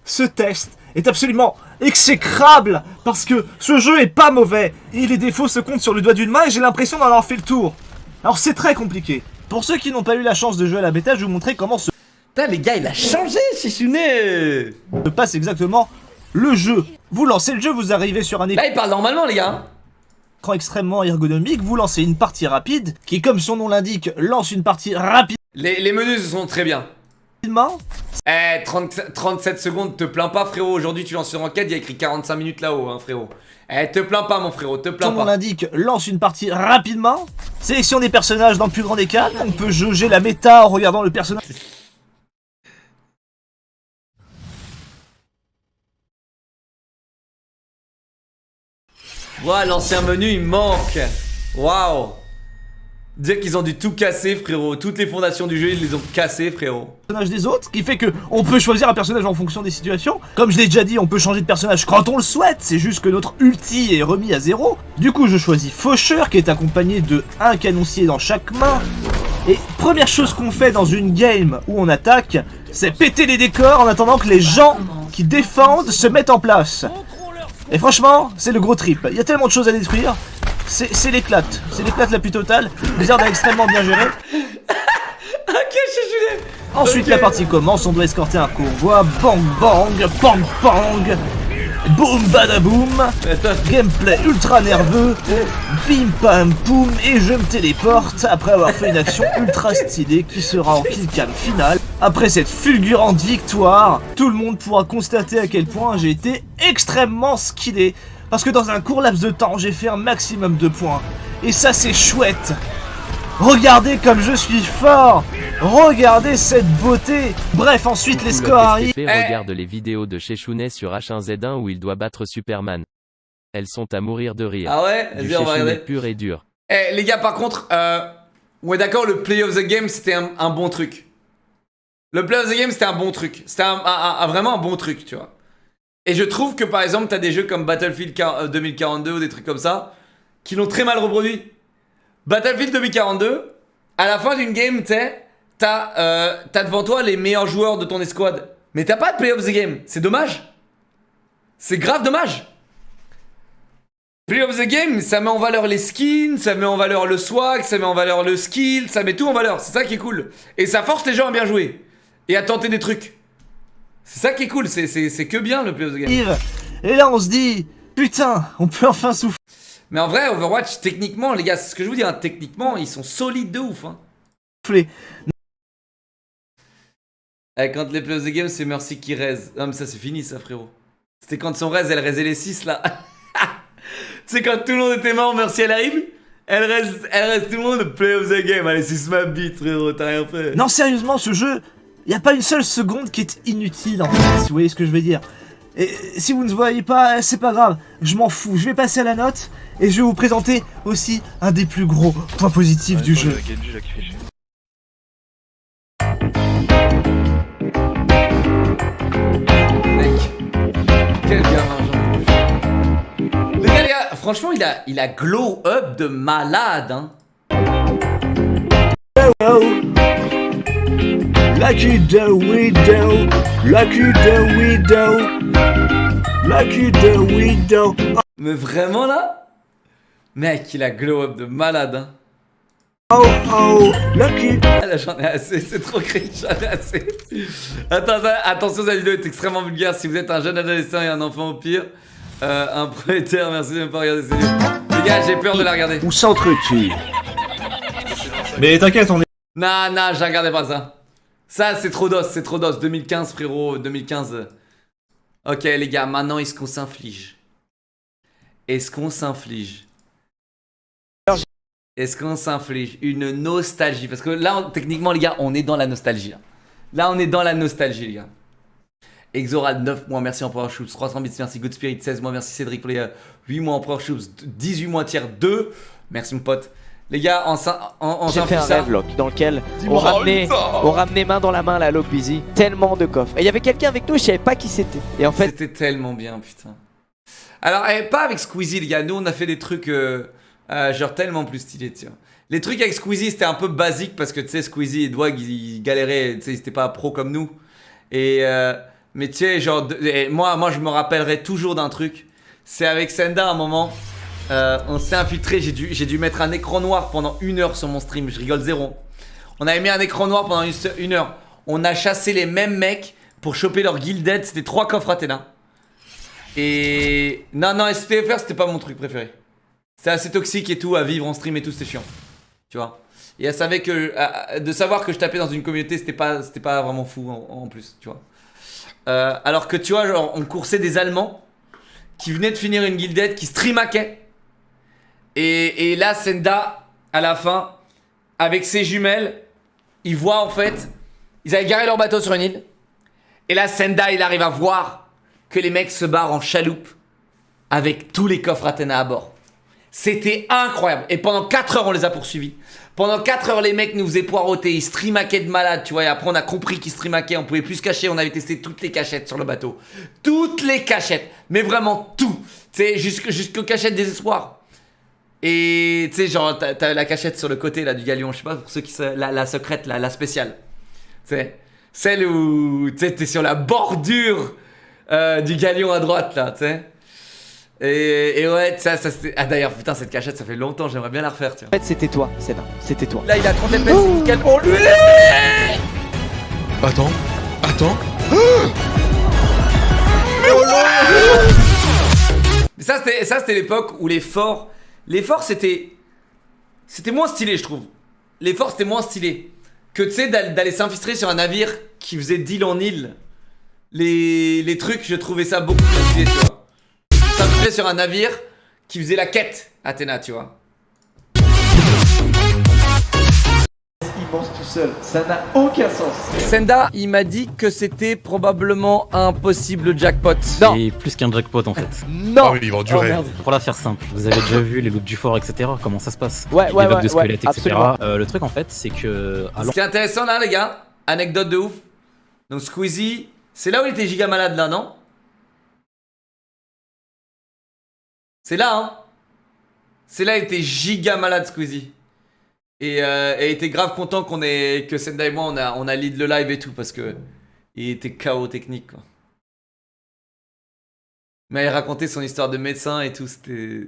ce test est absolument exécrable, parce que ce jeu est pas mauvais, et les défauts se comptent sur le doigt d'une main, et j'ai l'impression d'en avoir fait le tour. Alors c'est très compliqué. Pour ceux qui n'ont pas eu la chance de jouer à la bêta, je vais vous montrer comment se... Putain les gars, il a changé, Chichounet. Se passe exactement le jeu. Vous lancez le jeu, vous arrivez sur un écran... Là il parle normalement les gars. Extrêmement ergonomique, vous lancez une partie rapide, qui comme son nom l'indique, lance une partie rapide. Les menus sont très bien. 37 secondes, te plains pas frérot, aujourd'hui tu lances une enquête, il y a écrit 45 minutes là-haut hein frérot. Te plains pas mon frérot, te plains pas. Son nom l'indique, lance une partie rapidement. Sélection des personnages dans le plus grand des calmes, on peut jauger la méta en regardant le personnage. Ouah, l'ancien menu il manque. Waouh. Dire qu'ils ont dû tout casser frérot, toutes les fondations du jeu ils les ont cassées frérot. Personnage des autres, ce qui fait que on peut choisir un personnage en fonction des situations. Comme je l'ai déjà dit, on peut changer de personnage quand on le souhaite, c'est juste que notre ulti est remis à 0. Du coup je choisis Faucheur qui est accompagné de un canoncier dans chaque main. Et première chose qu'on fait dans une game où on attaque, c'est péter les décors en attendant que les gens qui défendent se mettent en place. Et franchement, c'est le gros trip, il y a tellement de choses à détruire. C'est l'éclate la plus totale. Blizzard a extrêmement bien géré. Ensuite la partie commence, on doit escorter un convoi. Bang bang, bang bang, boum badaboum. Gameplay ultra nerveux. Bim pam poum. Et je me téléporte après avoir fait une action ultra stylée qui sera en killcam final. Après cette fulgurante victoire, tout le monde pourra constater à quel point j'ai été extrêmement skillé. Parce que dans un court laps de temps, j'ai fait un maximum de points. Et ça, c'est chouette. Regardez comme je suis fort. Regardez cette beauté. Bref, ensuite, les scores arrivent. Regarde les vidéos de Chichounet sur H1Z1 où il doit battre Superman. Elles sont à mourir de rire. Ah ouais? Du on va regarder. pur et dur. Les gars, par contre, ouais d'accord, le Play of the Game, c'était un bon truc. Le Play of the Game, c'était un bon truc. C'était vraiment un bon truc, tu vois. Et je trouve que par exemple t'as des jeux comme Battlefield 2042 ou des trucs comme ça qui l'ont très mal reproduit. Battlefield 2042, à la fin d'une game, tu sais, t'as devant toi les meilleurs joueurs de ton escouade. Mais t'as pas de play of the game, c'est dommage. C'est grave dommage. Play of the game, ça met en valeur les skins, ça met en valeur le swag, ça met en valeur le skill, ça met tout en valeur. C'est ça qui est cool. Et ça force les gens à bien jouer. Et à tenter des trucs. C'est ça qui est cool, c'est que bien le Play of the game. Et là on se dit, putain, on peut enfin souffler. Mais en vrai, Overwatch, techniquement, les gars, c'est ce que je vous dis, hein, techniquement, ils sont solides de ouf. Hein. Quand les Play of the game, c'est Mercy qui raise. Non mais ça c'est fini ça frérot. C'était quand son raise, elle raisait les 6 là. Tu sais quand tout le monde était mort, Mercy elle arrive, elle reste tout le monde, Play of the game, allez 6 map beat frérot, t'as rien fait. Non sérieusement, ce jeu, y a pas une seule seconde qui est inutile en fait, si vous voyez ce que je veux dire. Et si vous ne voyez pas, c'est pas grave, je m'en fous, je vais passer à la note, et je vais vous présenter aussi un des plus gros points positifs du jeu. Quel gamin, les gars, franchement, il a glow up de malade, hein. Lucky the widow, lucky the widow, lucky the widow. Mais vraiment là, mec, il a glow up de malade, hein. Oh oh, lucky. Ah là, j'en ai assez, c'est trop cringe, j'en ai assez. Attention, cette vidéo est extrêmement vulgaire. Si vous êtes un jeune adolescent et un enfant au pire, un propriétaire, merci de ne pas regarder cette vidéo. Les gars, j'ai peur de la regarder. Où s'entretue. Mais t'inquiète, on est. Non, je regardais pas ça. Ça, c'est trop d'os, 2015, frérot, 2015. Ok, les gars, maintenant, est-ce qu'on s'inflige? Est-ce qu'on s'inflige une nostalgie? Parce que là, techniquement, les gars, on est dans la nostalgie. Là, on est dans la nostalgie, les gars. Exoral, 9 mois, merci Empereur Choups. 300 bits, merci Good Spirit, 16 mois, merci Cédric pour les 8 mois Empereur Choups. 18 mois tiers 2, merci mon pote. Les gars, j'ai fait un rêve, Locke, dans lequel on ramenait main dans la main la Locke Busy. Tellement de coffres. Et il y avait quelqu'un avec nous, je savais pas qui c'était. Et en fait, c'était tellement bien, putain. Alors, pas avec Squeezie, les gars. Nous, on a fait des trucs genre tellement plus stylés, tiens. Les trucs avec Squeezie, c'était un peu basique parce que tu sais, Squeezie et Dwag, ils galéraient, tu sais, ils étaient pas pro comme nous. Et mais tu sais, genre, moi, je me rappellerai toujours d'un truc. C'est avec Senda, à un moment. On s'est infiltré, j'ai dû mettre un écran noir pendant 1 heure sur mon stream, je rigole zéro. On avait mis un écran noir pendant 1 heure. On a chassé les mêmes mecs pour choper leur guilded, c'était 3 coffres Athéna. Et non, STFR c'était pas mon truc préféré. C'était assez toxique et tout, à vivre en stream et tout, c'était chiant. Tu vois. Et elle savait que, de savoir que je tapais dans une communauté, c'était pas vraiment fou en plus, tu vois. Alors que tu vois, genre, on coursait des Allemands qui venaient de finir une guilded, qui streamaquaient. Et là, Senda, à la fin, avec ses jumelles, il voit en fait, ils avaient garé leur bateau sur une île. Et là, Senda, il arrive à voir que les mecs se barrent en chaloupe avec tous les coffres Athéna à bord. C'était incroyable. Et pendant 4 heures, on les a poursuivis. Pendant 4 heures, les mecs nous faisaient poireauter. Ils streamaquaient de malade, tu vois. Et après, on a compris qu'ils streamaquaient. On pouvait plus se cacher. On avait testé toutes les cachettes sur le bateau. Toutes les cachettes. Mais vraiment tout. Tu sais, jusqu'aux cachettes désespoir. Et tu sais, genre, t'as la cachette sur le côté là du galion. Je sais pas, pour ceux qui savent, la secrète, la spéciale. Tu sais, celle où tu sais, t'es sur la bordure du galion à droite là, tu sais. Et ouais, ça c'était. Ah d'ailleurs, putain, cette cachette, ça fait longtemps, j'aimerais bien la refaire, tiens. En fait, c'était toi, Sénat, c'était toi. Là, il a 30 FPS, c'est nickel pour lui. Attends. Mais ça, c'était l'époque où les forts, c'était moins stylé, je trouve. Les forts, c'était moins stylé que, tu sais, d'aller s'infiltrer sur un navire qui faisait d'île en île. Les trucs, je trouvais ça beaucoup plus stylé, tu vois. S'infiltrer sur un navire qui faisait la quête Athéna, tu vois. Immense tout seul, ça n'a aucun sens. Senda, il m'a dit que c'était probablement un possible jackpot. Non. Et plus qu'un jackpot en fait. Non. Ah oui, il va durer. Pour la faire simple, vous avez déjà vu les loots du fort, etc. Comment ça se passe? Ouais, les bugs de squelettes, etc. absolument. Le truc en fait, c'est que. Ce qui est intéressant là, les gars, anecdote de ouf. Donc Squeezie, c'est là où il était giga malade là, non? C'est là, hein. C'est là, il était giga malade, Squeezie. Et il était grave content que Senda et moi, on a lead le live et tout, parce que il était KO technique, quoi. Mais il racontait son histoire de médecin et tout, c'était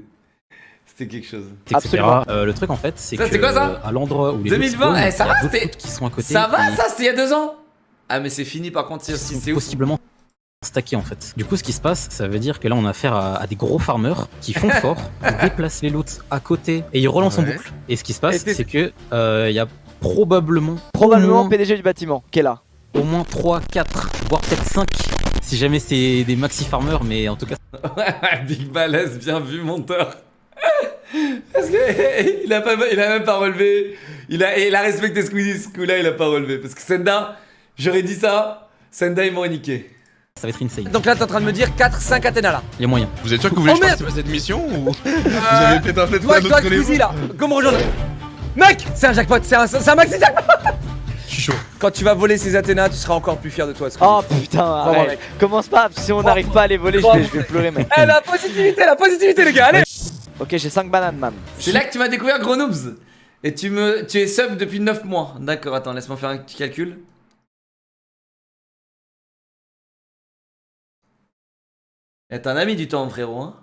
C'était quelque chose. Absolument. Le truc en fait, c'est que c'était quoi ça à l'endroit où les 2020, ça va, c'était qui sont à côté. Ça va, ça c'était il y a 2 ans. Ah mais c'est fini par contre, c'est possiblement stacké en fait. Du coup, ce qui se passe, ça veut dire que là, on a affaire à des gros farmers qui font fort, ils déplacent les loots à côté et ils relancent en boucle. Et ce qui se passe, c'est que il y a probablement PDG du bâtiment qui est là. Au moins 3, 4, voire peut-être 5 si jamais c'est des maxi farmers, mais en tout cas. Big Balèze, bien vu, monteur. Parce que il a même pas relevé. Il a respecté Squeezie, ce coup-là, il a pas relevé. Parce que Senda, j'aurais dit ça, Senda il m'aurait niqué. Ça va être insane. Donc là, t'es en train de me dire 4-5 Athéna là. Il y a moyen. Vous êtes sûr que vous voulez que je participe à cette mission ou vous avez peut-être un fait Toi, Squeezie là, comment rejoindre? Mec, c'est un jackpot, c'est un maxi jackpot. Je suis chaud. Quand tu vas voler ces Athéna, tu seras encore plus fier de toi. Oh putain, arrête. Commence pas, si on n'arrive pas à les voler, je vais pleurer mec. Eh, la positivité les gars, allez. Ok, j'ai 5 bananes man. C'est là que tu m'as découvert Gros Noobs. Et tu es sub depuis 9 mois. D'accord, attends, laisse-moi faire un petit calcul. Eh, t'en as mis du temps, frérot, hein.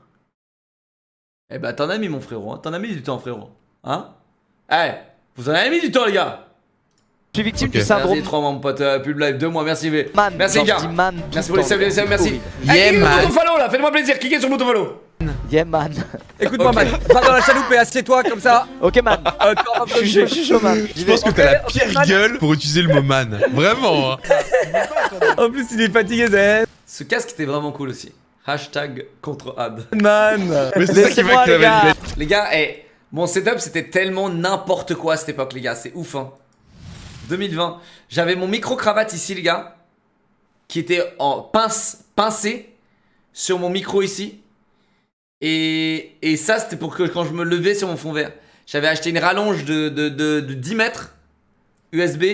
Eh bah, t'en as mis, mon frérot, hein. T'en as mis du temps, frérot. Hein. Eh, vous en avez mis du temps, les gars. Je suis victime du syndrome. Merci 3 mois, mon pote, plus de live, 2 mois, merci V. Man, merci les gars. Merci pour les subs, merci. Yeah, cliquez man. sur le bouton follow là, faites-moi plaisir, cliquez sur le bouton follow. Yeah man. Écoute-moi man, va dans la chaloupe et assieds-toi comme ça. Ok man. Je suis chaud man. Je pense que t'as la pire gueule pour utiliser le mot man. Vraiment. Hein. En plus, il est fatigué, Zen. Ce casque était vraiment cool aussi. Hashtag contre ad. Man. Mais c'est ça qui va que les gars, eh, mon setup c'était tellement n'importe quoi à cette époque, les gars, c'est ouf hein. 2020, j'avais mon micro-cravate ici, les gars, qui était en pincé sur mon micro ici. Et ça, c'était pour que quand je me levais sur mon fond vert, j'avais acheté une rallonge de 10 mètres USB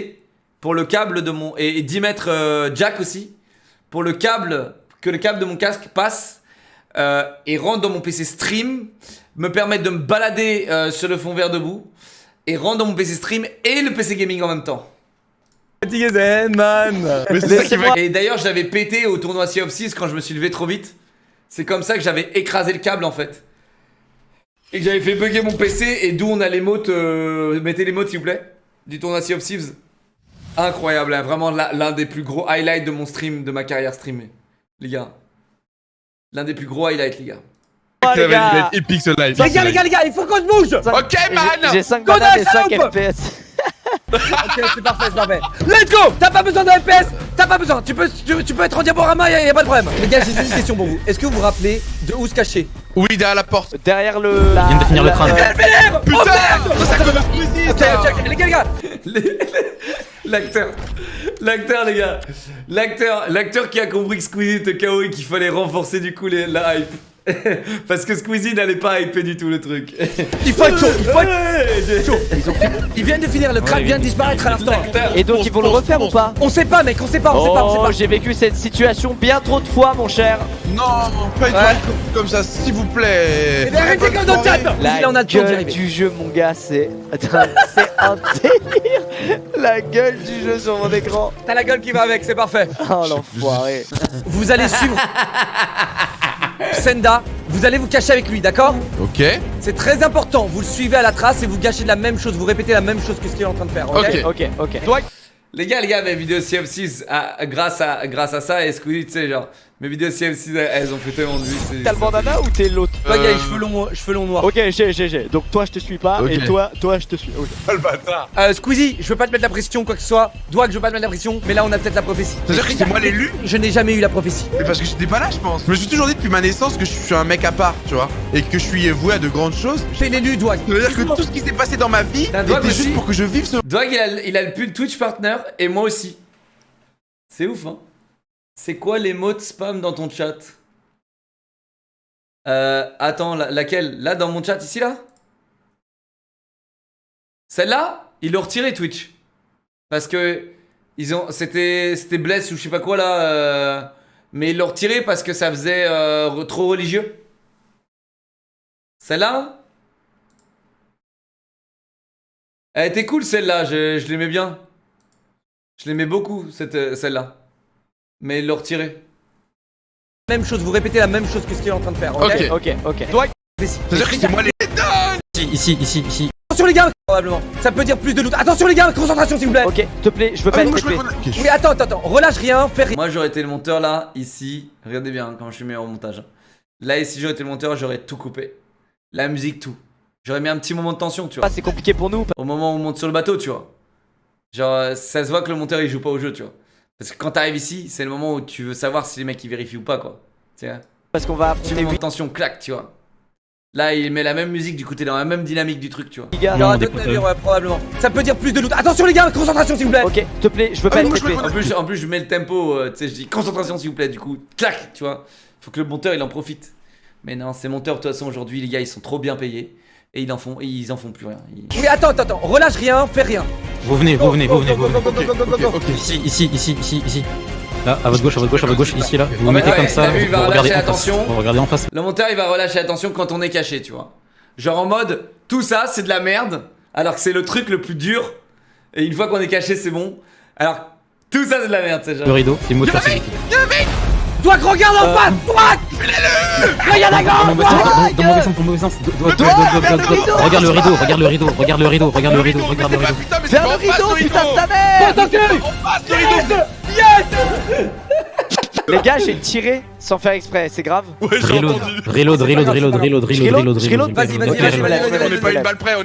pour le câble de mon... Et 10 mètres jack aussi, pour le câble, que le câble de mon casque passe et rentre dans mon PC stream, me permettre de me balader sur le fond vert debout. Et rentre dans mon PC stream et le PC gaming en même temps. Fatigué Zen, man. Mais c'est ça qui va... Et d'ailleurs, j'avais pété au tournoi Sea of Thieves quand je me suis levé trop vite. C'est comme ça que j'avais écrasé le câble en fait. Et que j'avais fait bugger mon PC et d'où on a les mots. Mettez les mots s'il vous plaît. Du tournoi Sea of Thieves. Incroyable, hein, vraiment l'un des plus gros highlights de mon stream, de ma carrière streamée. Les gars. L'un des plus gros highlights, les gars. Ça va être épique ce live. Les gars, il faut qu'on se bouge. Ok man. J'ai 5 bananes et 5 FPS. Ok, c'est parfait. Let's go. T'as pas besoin de FPS. T'as pas besoin. Tu peux être en diaporama, y'a pas de problème. Les gars, j'ai juste une question pour vous. Est-ce que vous vous rappelez de où se cacher? Oui, derrière la porte. Derrière le... Il vient de finir le crâne. Ok, les gars. L'acteur les gars. L'acteur qui a compris que Squeezie était KO et qu'il fallait renforcer du coup la hype. Parce que Squeezie n'allait pas hyper du tout le truc. Il faut être chaud, Ils viennent de finir, le crâne vient de disparaître à l'instant. Et donc ils vont le refaire ou pas? On sait pas mec, on sait pas. J'ai vécu cette situation bien trop de fois mon cher. Non, pas une fois comme ça, s'il vous plaît. Et arrêtez comme dans le chat. La gueule du jeu mon gars, c'est un délire. La gueule du jeu sur mon écran. T'as la gueule qui va avec, c'est parfait. Oh l'enfoiré. Vous allez suivre Senda, vous allez vous cacher avec lui, d'accord? Ok. C'est très important, vous le suivez à la trace et vous gâchez de la même chose, vous répétez la même chose que ce qu'il est en train de faire. Ok. Toi, les gars, mes vidéos Sea of Thieves, grâce à ça et Squeezie, tu sais, genre, mes vidéos Sea of Thieves, elles ont fait tellement de vues. T'as le bandana ou t'es l'autre? toi, il y a les cheveux longs noirs. Ok, j'ai. Donc toi, je te suis pas et toi, je te suis. Ok. Oh le bâtard. Squeezie, je veux pas te mettre la pression, quoi que ce soit. Dwag, je veux pas te mettre la pression, mais là, on a peut-être la prophétie. C'est-à-dire que c'est moi l'élu? Je n'ai jamais eu la prophétie. Mais parce que j'étais pas là, je pense. Je me suis toujours dit depuis ma naissance que je suis un mec à part, tu vois. Et que je suis voué à de grandes choses. T'es l'élu, Dwag. Ça veut dire que tout ce qui s'est passé dans ma vie était juste pour que je vive ce... Dwag, il a le pull Twitch partner et moi aussi. C'est ouf, hein. C'est quoi les mots de spam dans ton chat? Attends, laquelle? Là, dans mon chat, ici, là? Celle-là? Ils l'ont retiré, Twitch. Parce que... C'était Bless ou je sais pas quoi, là. Mais ils l'ont retiré parce que ça faisait trop religieux. Celle-là? Elle était cool, celle-là. Je l'aimais bien. Je l'aimais beaucoup, celle-là. Mais ils l'ont retiré. Même chose, vous répétez la même chose que ce qu'il est en train de faire. Ok. Dwag, C'est-à-dire que c'est moi les Ici. Attention les gars, probablement. Ça peut dire plus de loot. Attention les gars, concentration s'il vous plaît. Ok, s'il te plaît, je veux pas être TP. Oui, attends, relâche rien, fais rien. Moi j'aurais été le monteur là, ici. Regardez bien quand je suis meilleur au montage. Là ici j'aurais été le monteur, j'aurais tout coupé. La musique, tout. J'aurais mis un petit moment de tension, tu vois. Ah, c'est compliqué pour nous. Au moment où on monte sur le bateau, tu vois. Genre, ça se voit que le monteur il joue pas au jeu, tu vois. Parce que quand t'arrives ici, c'est le moment où tu veux savoir si les mecs ils vérifient ou pas, quoi. Tu vois. Parce qu'on va Petit affronter moment de tension, clac, tu vois. Là, il met la même musique, du coup, t'es dans la même dynamique du truc, tu vois. Il y aura d'autres navires, ouais, probablement. Ça peut dire plus de loot. Attention les gars, concentration s'il vous plaît. Ok, s'il te plaît, je veux pas être TP. En plus, je mets le tempo, tu sais, je dis concentration s'il vous plaît, du coup, clac, tu vois. Faut que le monteur il en profite. Mais non, ces monteurs, de toute façon, aujourd'hui, les gars, ils sont trop bien payés. Et ils en font plus rien. Oui, attends, relâche rien, fais rien. Vous venez. Ici. Là, à votre gauche, ici, là. Vous vous mettez comme ça, il va vous regardez relâcher en face. attention. Vous regardez en face. Le monteur, il va relâcher attention quand on est caché, tu vois. Genre en mode, tout ça, c'est de la merde, alors que c'est le truc le plus dur. Et une fois qu'on est caché, c'est bon. Alors, tout ça, c'est de la merde, c'est genre. Le rideau, c'est une motion. Toi, regarde en face. Dans le mauvais sens. Regarde le rideau. Vers le rideau, putain de ta mère. Les gars, j'ai tiré sans faire exprès, c'est grave. Ouais, j'ai entendu. Reload. Vas-y. On n'est pas une balle près,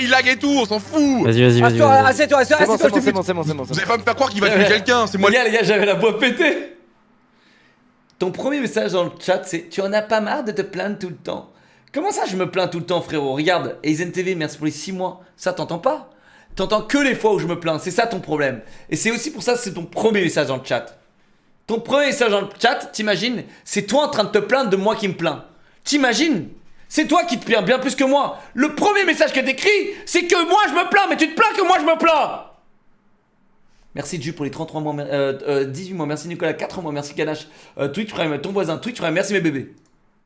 il lag et tout, on s'en fout. Vas-y. Assieds-toi, C'est bon. Vous allez pas me faire croire qu'il va tuer quelqu'un, c'est moi. Les gars, j'avais la voix pétée. Ton premier message dans le chat, c'est « Tu en as pas marre de te plaindre tout le temps ?» Comment ça, je me plains tout le temps, frérot? Regarde, Aizen TV, merci pour les 6 mois. Ça, t'entends pas? T'entends que les fois où je me plains, c'est ça ton problème. Et c'est aussi pour ça que c'est ton premier message dans le chat. Ton premier message dans le chat, t'imagines, c'est toi en train de te plaindre de moi qui me plains. T'imagines? C'est toi qui te plains bien plus que moi. Le premier message que t'écris, c'est que moi je me plains, mais tu te plains que moi je me plains. Merci Ju pour les 33 mois, 18 mois, merci Nicolas, 4 mois, merci Ganache, Twitch Prime, ton voisin, Twitch Prime, merci mes bébés.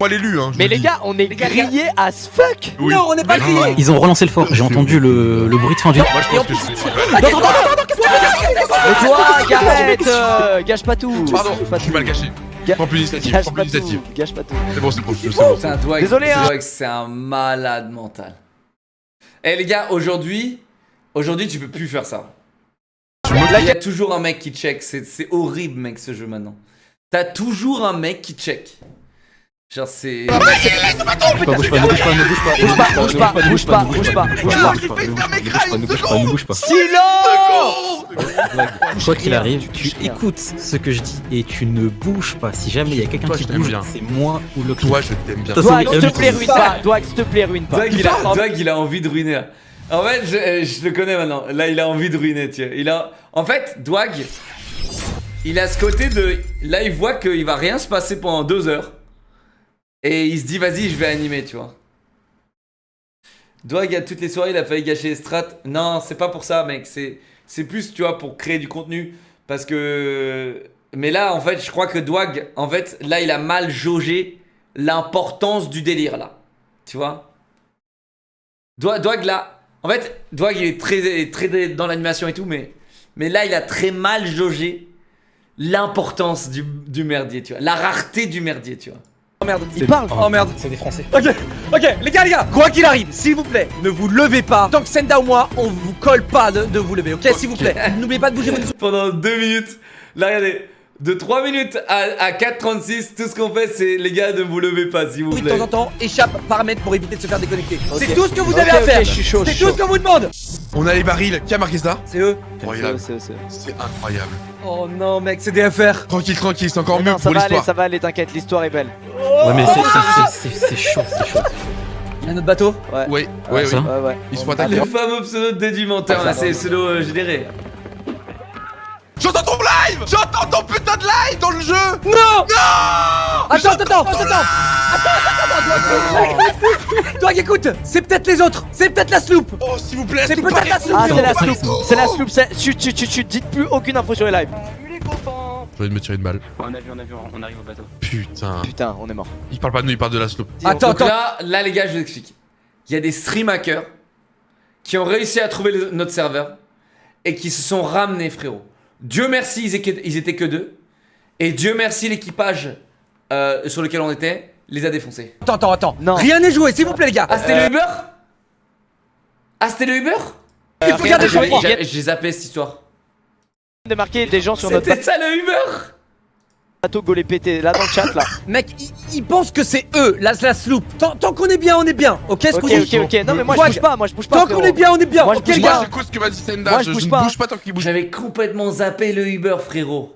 Moi l'élu, hein. Mais les gars, on est grillés as fuck. Oui. Non, on n'est pas grillés. Ils ont relancé le fort, j'ai entendu le bruit de fin du. Moi je pense que je suis. Et toi, Gareth, gâche pas tout. Pardon, je suis mal caché. Prends plus d'initiative, Gâche pas tout. C'est bon, c'est bon. C'est un Dwag, Désolé, hein. c'est un malade mental. Eh les gars, aujourd'hui tu peux plus faire ça. Il y a toujours un mec qui check, c'est horrible mec ce jeu maintenant. T'as toujours un mec qui check. Genre c'est... Bouge pas. Silence. Quoi qu'il arrive, tu écoutes ce que je dis et tu ne bouges pas. Si jamais il y a quelqu'un qui bouge, c'est moi ou le client. Toi, je t'aime bien. Dwag, s'il te plaît, ruine pas. Dwag, s'il te plaît, ruine pas. Dwag, il a envie de ruiner. En fait, je le connais maintenant. Là, il a envie de ruiner, tu vois. En fait, Dwag, il a ce côté de... Là, il voit qu'il va rien se passer pendant 2 heures. Et il se dit, vas-y, je vais animer, tu vois. Dwag, à toutes les soirées, il a failli gâcher les strats. Non, c'est pas pour ça, mec. C'est plus, tu vois, pour créer du contenu. Parce que... Mais là, en fait, je crois que Dwag, en fait, là, il a mal jaugé l'importance du délire, là. Tu vois? Dwag, là... En fait, Dwag, il est très dans l'animation et tout, mais là, il a très mal jaugé l'importance du merdier, tu vois. La rareté du merdier, tu vois. Oh merde, il parle. Oh merde, c'est des Français. Ok, les gars, quoi qu'il arrive, s'il vous plaît, ne vous levez pas. Tant que Senda ou moi, on vous colle pas de vous lever, ok? S'il vous plaît, n'oubliez pas de bouger votre... Pendant 2 minutes, là, regardez. De 3 minutes à 4,36, tout ce qu'on fait, c'est les gars, ne vous levez pas, s'il vous plaît. De temps en temps, échappe, paramètres pour éviter de se faire déconnecter. C'est tout ce que vous avez à faire. Je suis chaud. C'est tout ce qu'on vous demande. On a les barils. Qui a marqué ça? C'est eux. Incroyable. C'est incroyable. Oh non, mec, c'est DFR. Tranquille, c'est encore mieux pour l'histoire. Ça va aller, t'inquiète, l'histoire est belle. Ouais, mais c'est chaud, Il y a notre bateau? Ouais. Ils se font attaquer. Le fameux pseudo de dédumenteur, là, c'est pseudo généré. J'entends ton live! J'entends ton putain de live dans le jeu! Non! Attends! Dwag, écoute! C'est peut-être les autres! C'est peut-être la sloop! Oh, s'il vous plaît! C'est peut-être la sloop! Ah, c'est la sloop! Chut, dites plus aucune info sur les lives! J'ai envie de me tirer une balle. On a vu, on arrive au bateau. Putain, on est mort. Il parle pas de nous, il parle de la sloop. Attends. Là, les gars, je vous explique. Il y a des stream hackers qui ont réussi à trouver notre serveur et qui se sont ramenés, frérot. Dieu merci, ils étaient que 2. Et Dieu merci, l'équipage sur lequel on était les a défoncés. Attends. Non. Rien n'est joué, s'il vous plaît, les gars. Ah, c'était le Uber? Ah, c'était le Uber? Il faut regarder sur moi. J'ai zappé cette histoire. De marquer des gens sur notre C'était ça le Uber? bateau gaulé pété, là dans le chat là. Mec, ils pensent que c'est eux, la sloop. Tant qu'on est bien, on est bien. Ok, ok. Non, mais moi je bouge pas, Tant qu'on est bien, on est bien. Moi, ok, les gars. J'écoute ce que m'a dit Senda. Moi, je je ne bouge bouge pas tant qu'il bouge. J'avais complètement zappé le Uber, frérot.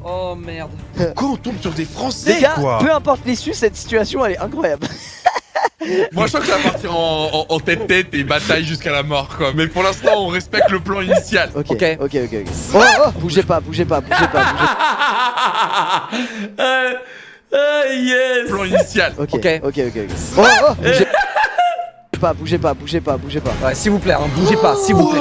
Oh merde. Pourquoi on tombe sur des Français Les gars, quoi? peu importe l'issue, cette situation elle est incroyable. Moi je sens que ça va partir en tête-tête et bataille jusqu'à la mort quoi. Mais pour l'instant on respecte le plan initial. Ok. Oh, bougez pas. Yes. Plan initial. Ok. Bougez pas. Ouais, s'il vous plaît, hein, bougez pas, s'il vous plaît.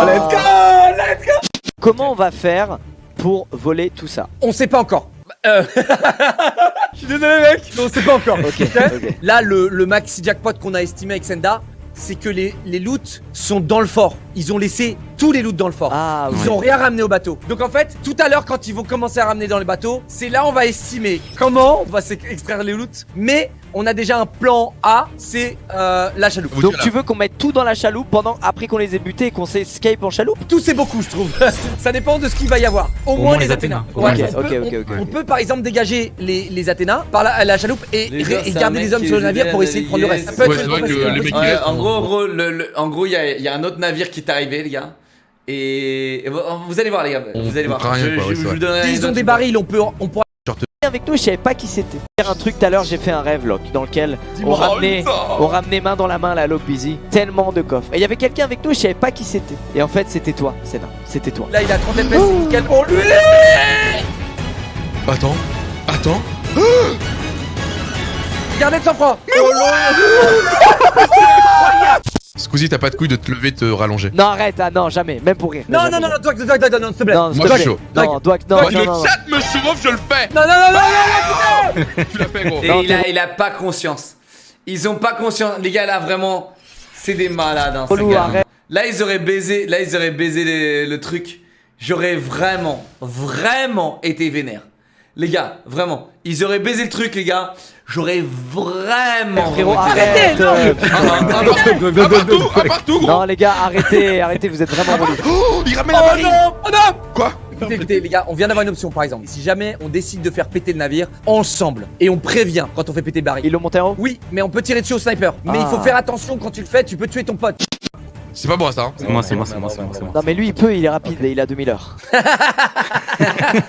Let's go. Comment on va faire pour voler tout ça? On sait pas encore. Je suis désolé, mec. On sait pas encore. Ok. Là, le maxi jackpot qu'on a estimé avec Senda, c'est que les loots sont dans le fort. Ils ont laissé tous les loots dans le fort. Ils ont rien ramené au bateau. Donc en fait, tout à l'heure, quand ils vont commencer à ramener dans le bateau, c'est là on va estimer comment on va extraire les loots. Mais on a déjà un plan A, c'est la chaloupe. Donc tu veux qu'on mette tout dans la chaloupe après qu'on les ait butés et qu'on s'escape en chaloupe? Tout c'est beaucoup, je trouve. Ça dépend de ce qu'il va y avoir. Au moins les Athénas. Ok. On peut par exemple dégager les Athénas par la chaloupe et garder les hommes sur le navire pour essayer de prendre le reste. Ouais, c'est vrai que les mecs En gros, il y a un autre navire qui est arrivé, les gars. Et vous allez voir, les gars. Vous allez voir. Ils ont des barils, on pourra. Avec nous, je savais pas qui c'était. Un truc tout à l'heure, j'ai fait un rêve lock dans lequel on ramenait main dans la main la Lock Busy. Tellement de coffres. Et il y avait quelqu'un avec nous, je savais pas qui c'était. Et en fait, c'était toi, Senna. C'était toi. Là, il a 30 FPS, nickel pour lui. Attends. Gardez de sang-froid. Squeezie, t'as pas de couilles de te lever et te rallonger. Non, arrête, non, jamais, même pour rire. Non, Doig, s'il te plaît. Moi je suis chaud. Non, Doig, non. Le chat me chauffe, je le fais. Non. Tu l'as fait, gros. Et il a pas conscience. Ils ont pas conscience. Les gars, là, vraiment, c'est des malades. Hein, ces gars. Là, ils auraient baisé le truc. J'aurais vraiment été vénère. Les gars, vraiment. Ils auraient baisé le truc, les gars. J'aurais vraiment. Frérot, arrêtez. Partout, gros. Non, les gars, arrêtez, vous êtes vraiment relous. Oh, il ramène la marine. Oh non. Quoi? Écoutez, les gars, on vient d'avoir une option par exemple. Si jamais on décide de faire péter le navire ensemble et on prévient quand on fait péter le baril. Ils l'ont monté en haut? Oui, mais on peut tirer dessus au sniper. Mais il faut faire attention quand tu le fais, tu peux tuer ton pote. C'est pas moi ça. Hein. C'est moi. Non mais lui il peut, il est rapide et il a 2000 heures.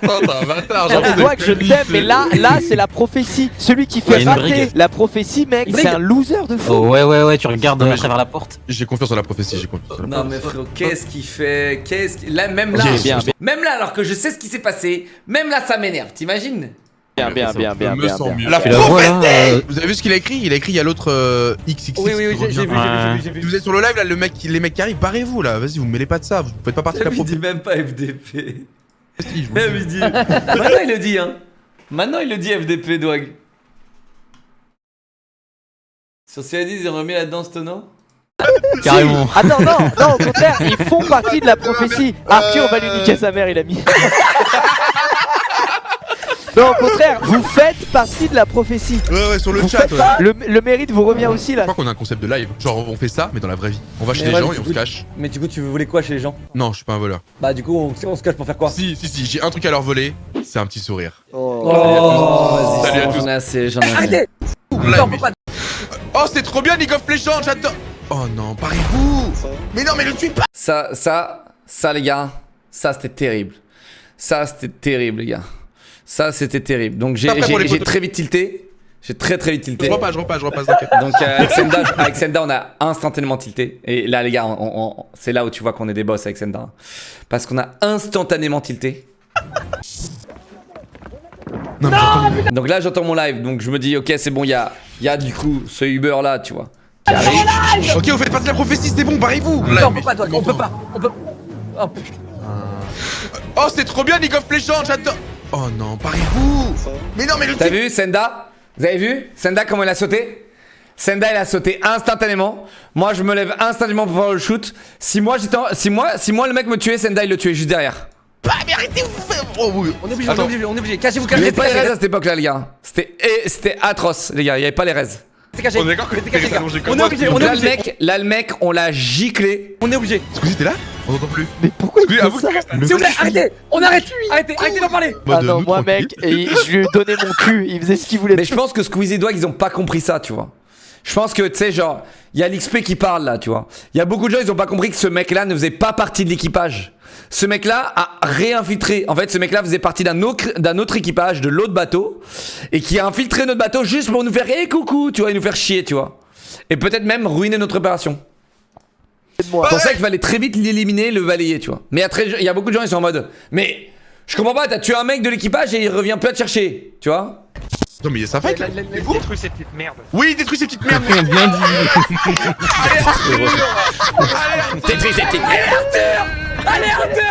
Oh, t'es un bâtard. Doig, je t'aime, mais là c'est la prophétie. Celui qui fait rater la prophétie, mec, c'est un loser de fou. Oh, ouais, tu regardes à travers la porte. J'ai confiance en la prophétie, Non mais frérot, qu'est-ce qu'il fait? Là, même là, alors que je sais ce qui s'est passé, même là ça m'énerve, t'imagines? Bien. La prophétie. Vous avez vu ce qu'il a écrit? Il a écrit il y a l'autre XXX. Oui, j'ai vu. Vous êtes sur le live là, les mecs qui arrivent, barrez-vous là, vas-y, vous mêlez pas de ça, vous faites pas partie de la prophétie. Il dit même pas FDP. Même il dit. Maintenant il le dit, hein. Maintenant il le dit FDP, Doig. Sur CID, ils ont remis là-dedans ce tonneau? Carrément. Attends, non, au contraire, ils font partie de la prophétie. Arthur va lui niquer sa mère, il a mis. Non, au contraire, vous faites partie de la prophétie. Ouais, sur le chat. Le mérite vous revient aussi là. Je crois qu'on a un concept de live. Genre, on fait ça, mais dans la vraie vie. On va chez les gens et on se cache. Mais du coup, tu veux voler quoi chez les gens? Non, je suis pas un voleur. Bah, du coup, on se cache pour faire quoi? Si, j'ai un truc à leur voler. C'est un petit sourire. Oh, salut à tous. J'en ai assez. Oh, c'est trop bien, League of Legends, j'adore. Oh non, parez-vous. Mais non, mais le tuez pas. Ça, les gars, ça c'était terrible. Les gars. Ça, c'était terrible. Donc, j'ai très vite tilté. J'ai très vite tilté. Je repasse. Donc, avec Senda, on a instantanément tilté. Et là, les gars, c'est là où tu vois qu'on est des boss avec Senda. Parce qu'on a instantanément tilté. Non, donc là, j'entends mon live. Donc, je me dis, ok, c'est bon, il y a du coup ce Uber là, tu vois. Qui arrive. Ok, vous faites partie de la prophétie, c'est bon, barrez-vous. Non, on peut pas, toi, on peut pas. Oh putain. Oh, c'est trop bien, League of Legends, j'adore. Oh non, parez-vous. Mais non, mais le T'as vu, Senda? Vous avez vu Senda comment il a sauté? Senda il a sauté instantanément. Moi je me lève instantanément pour voir le shoot. Si moi le mec me tuait, Senda il le tuait juste derrière. pas, mais arrêtez vous faire. Oh oui. On est obligé, on est obligé. Cachez-vous, Il y avait cachez-vous. pas les raises à cette époque-là, les gars. C'était atroce, les gars. Il y avait pas les raises. C'est caché. On est d'accord que t'es allongé comme On est moi. obligé, Donc on est là, obligé. le mec, on l'a giclé. On est obligé. Squeezie, t'es là? On n'entend plus. Mais pourquoi il fait Avoue ça? que S'il vous plaît, arrêtez. On arrête. Arrêtez d'en parler. Ah non, moi mec, et je lui ai donné mon cul, il faisait ce qu'il voulait. Mais je pense que Squeezie et Dwag, ils ont pas compris ça, tu vois. Je pense que, tu sais, genre, il y a l'XP qui parle là, tu vois. Il y a beaucoup de gens, ils ont pas compris que ce mec-là ne faisait pas partie de l'équipage. Ce mec-là a réinfiltré. En fait, ce mec-là faisait partie d'un autre équipage, de l'autre bateau, et qui a infiltré notre bateau juste pour nous faire hey, coucou, tu vois, et nous faire chier, tu vois. Et peut-être même ruiner notre opération. Je pensais qu'il fallait très vite l'éliminer, le balayer, tu vois. Mais il y a beaucoup de gens, ils sont en mode, mais je comprends pas, t'as tué un mec de l'équipage et il revient plus à te chercher, tu vois. Non mais ça fait. Détruis ces petites merdes. Oui, détruis ces petites merdes. Bien dit. Détruis ces petites merdes. Allez, Arthur.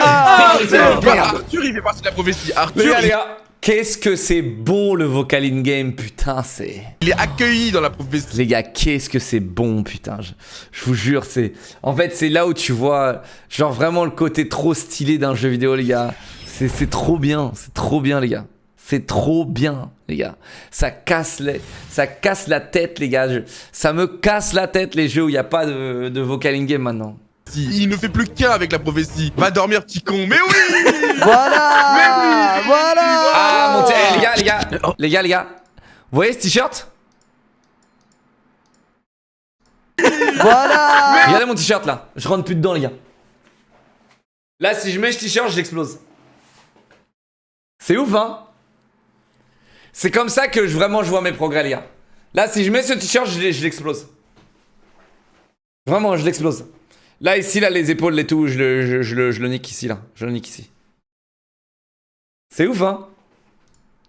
Arthur, il fait partie de la prophétie. Arthur, Les gars, qu'est-ce que c'est bon le vocal in-game, putain, c'est... il est accueilli dans la prophétie. Les gars, qu'est-ce que c'est bon, putain, je vous jure, c'est... En fait, c'est là où tu vois, genre vraiment le côté trop stylé d'un jeu vidéo, les gars. C'est trop bien, les gars. C'est trop bien, les gars. Ça casse la tête, les gars. Ça me casse la tête, les jeux où il n'y a pas de vocal in-game maintenant. Il ne fait plus qu'un avec la prophétie. Va dormir, petit con. Mais oui. Voilà. Mais oui. Voilà. Ah, mon les gars. Vous voyez ce t-shirt? Voilà. Regardez mon t-shirt, là. Je rentre plus dedans, les gars. Là, si je mets ce t-shirt, je l'explose. C'est ouf, hein? C'est comme ça que vraiment je vois mes progrès, les gars. Là, si je mets ce t-shirt, je l'explose. Vraiment, je l'explose. Là, ici, là, les épaules et tout, je le nique ici, là. Je le nique ici. C'est ouf, hein?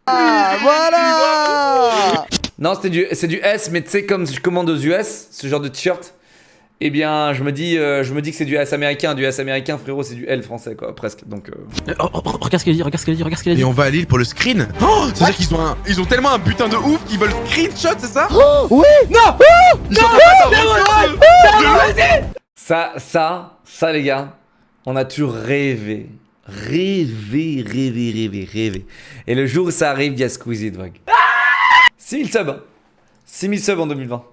Ah, voilà. Non, c'est du S, mais tu sais, comme je commande aux US, ce genre de t-shirt, eh bien, je me dis que c'est du S américain. Du S américain, frérot, c'est du L français, quoi, presque. Donc. Regarde ce qu'il a dit, Et on va à Lille pour le screen. Oh, c'est-à-dire qu'ils ont tellement un putain de ouf qu'ils veulent screenshot, c'est ça? Oh, oui. Non. Ça, les gars, on a toujours rêvé. Rêvé. Et le jour où ça arrive, il y a Squeezie et Dwag. 6000 subs. 6000 subs en 2020.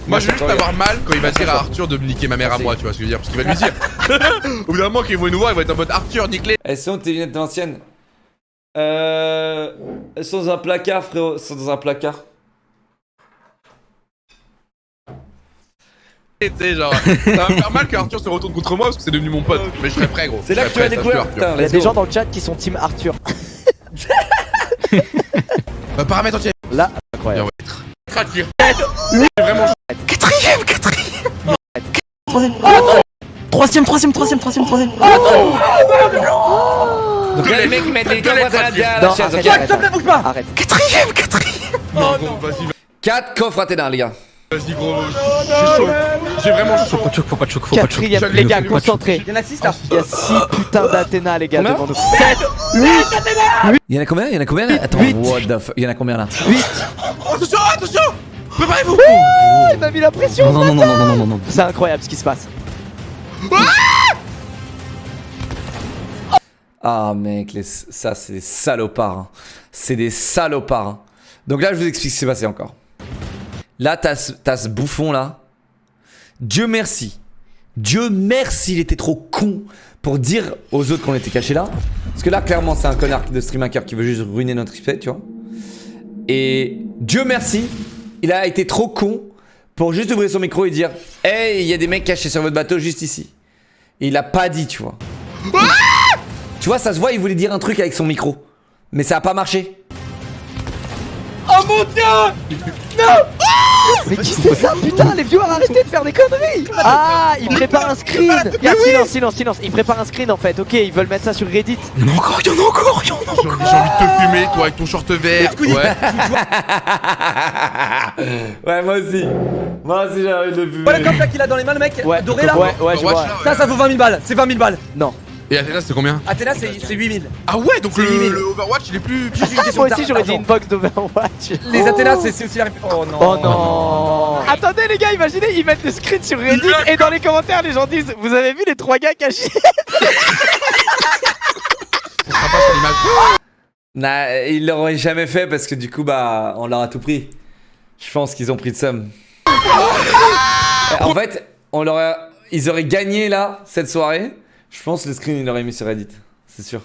Moi, je vais juste avoir mal quand il va dire à Arthur de me niquer ma mère à moi, tu vois ce que je veux dire? Parce qu'il va lui dire. Au bout d'un moment, qu'il va nous voir, il va être en mode Arthur, nique-les. Elles sont tes lunettes anciennes. Elles sont dans un placard, frérot. Elles sont dans un placard. Tu sais, genre, ça va me faire mal que Arthur se retourne contre moi parce que c'est devenu mon pote. Mais je serais prêt, gros. C'est là que tu vas découvrir, putain. Il y a des gens dans le chat qui sont team Arthur. Paramètre entier. Là, incroyable. Craquer. C'est vraiment. Quatrième. Troisième. Donc là, les mecs, ils mettent les coffres à derrière la chaise. Arrête. Quatrième. Non, gros, vas-y. 4 coffres à les gars. Vas-y, gros. J'ai chaud. J'ai vraiment chaud. Faut pas de choc. Quatrième, les gars, concentrés. Il y en a 6 là. Il y a 6 putains d'Athéna, les gars, Combien? devant nous. 7, 8. Il y en a combien là? Attends, what the fuck? Il y en a combien là? 8. Attention. Préparez-vous. Il m'a mis la pression. Non. C'est incroyable ce qui se passe. Ah mec, ça c'est des salopards. Hein. C'est des salopards. Hein. Donc là, je vous explique ce qui s'est passé encore. Là, t'as ce bouffon là. Dieu merci, il était trop con pour dire aux autres qu'on était cachés là. Parce que là, clairement, c'est un connard de stream hacker qui veut juste ruiner notre XP, tu vois. Et Dieu merci, il a été trop con pour juste ouvrir son micro et dire hey, il y a des mecs cachés sur votre bateau juste ici. Et il a pas dit, tu vois. Tu vois, ça se voit, il voulait dire un truc avec son micro. Mais ça a pas marché. Oh mon dieu! Non! Mais qui c'est ça, putain? Les viewers, arrêtez de faire des conneries! Ah, il prépare un screen! Regarde, silence. Il prépare un screen en fait, ok, ils veulent mettre ça sur Reddit. Il y en a encore. J'ai envie de te fumer, toi, avec ton short vert. Ouais. Ouais, moi aussi j'ai envie de le fumer. Voilà comme ça qu'il a dans les mains le mec, Ouais, doré là. ouais, je vois. Ça vaut 20 000 balles, c'est 20 000 balles. Non. Et Athéna, c'est combien? Athéna, c'est 8 000. Ah ouais, donc C'est 8 000. le Overwatch, il est plus. Moi aussi, j'aurais dit une box d'Overwatch. Les Athéna, c'est aussi la. Oh non. Oh non. Attendez les gars, imaginez, ils mettent le screen sur Reddit et dans les commentaires les gens disent vous avez vu les 3 gars cachés? Nah, ils l'auraient jamais fait parce que du coup bah on leur a tout pris. Je pense qu'ils ont pris de somme. En fait, ils auraient gagné là cette soirée. Je pense que le screen il l'aurait mis sur Reddit, c'est sûr.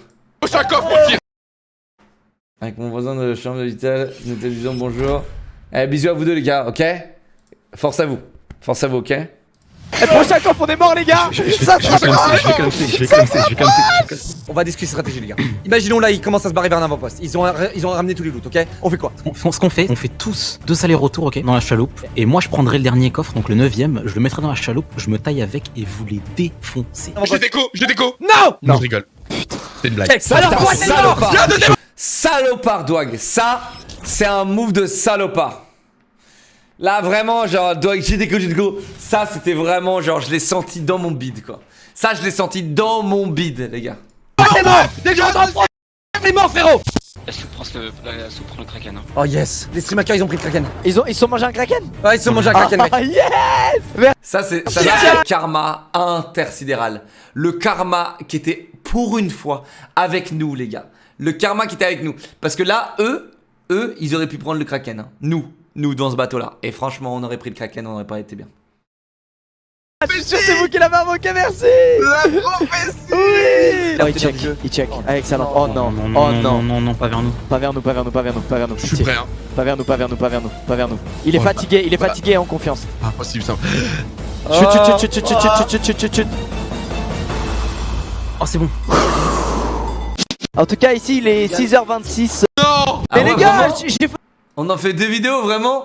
Avec mon voisin de chambre d'hôpital, nous te disons bonjour. Bisous à vous deux les gars, ok? Force à vous, ok? Et prochain coffre on est mort les gars. Je vais clamser. On va discuter stratégie les gars. Imaginons là ils commencent à se barrer vers un avant-poste. Ils ont ramené tous les loots, ok? On fait quoi? Ce qu'on fait, on fait tous 2 allers-retours, ok, dans la chaloupe. Et moi je prendrai le dernier coffre, donc le 9ème, je le mettrai dans la chaloupe, je me taille avec et vous les défoncez. Je déco. Non. Non, je rigole. C'est une blague. Salopard Dwag, ça c'est un move de salopard. Là vraiment genre Dwag j'ai déco. Ça c'était vraiment genre je l'ai senti dans mon bide quoi. Ça je l'ai senti dans mon bide les gars. C'est bon. Déjà on est mort frérot. La soupe prend le kraken. Hein. Oh yes. Les streamhackers ils ont pris le kraken. Ils se sont mangé un kraken. Ouais ils se sont mangé un kraken mec. Yes. Ça c'est le karma intersidéral. Le karma qui était pour une fois avec nous les gars. Le karma qui était avec nous. Parce que là, eux, ils auraient pu prendre le kraken. Hein. Nous, dans ce bateau-là. Et franchement, on aurait pris le kraken, on n'aurait pas été bien. C'est vous qui l'avez invoqué, merci. La prophétie. Oui. Oh, il check. Avec sa lampe. Oh non. Non, pas vers nous. Pas vers nous. Je suis prêt hein. Pas vers nous. Il est fatigué et en confiance. Pas possible ça. Chut. Oh, c'est bon. En tout cas, ici, il est 6h26. Non. Mais les gars, on en fait 2 vidéos, vraiment?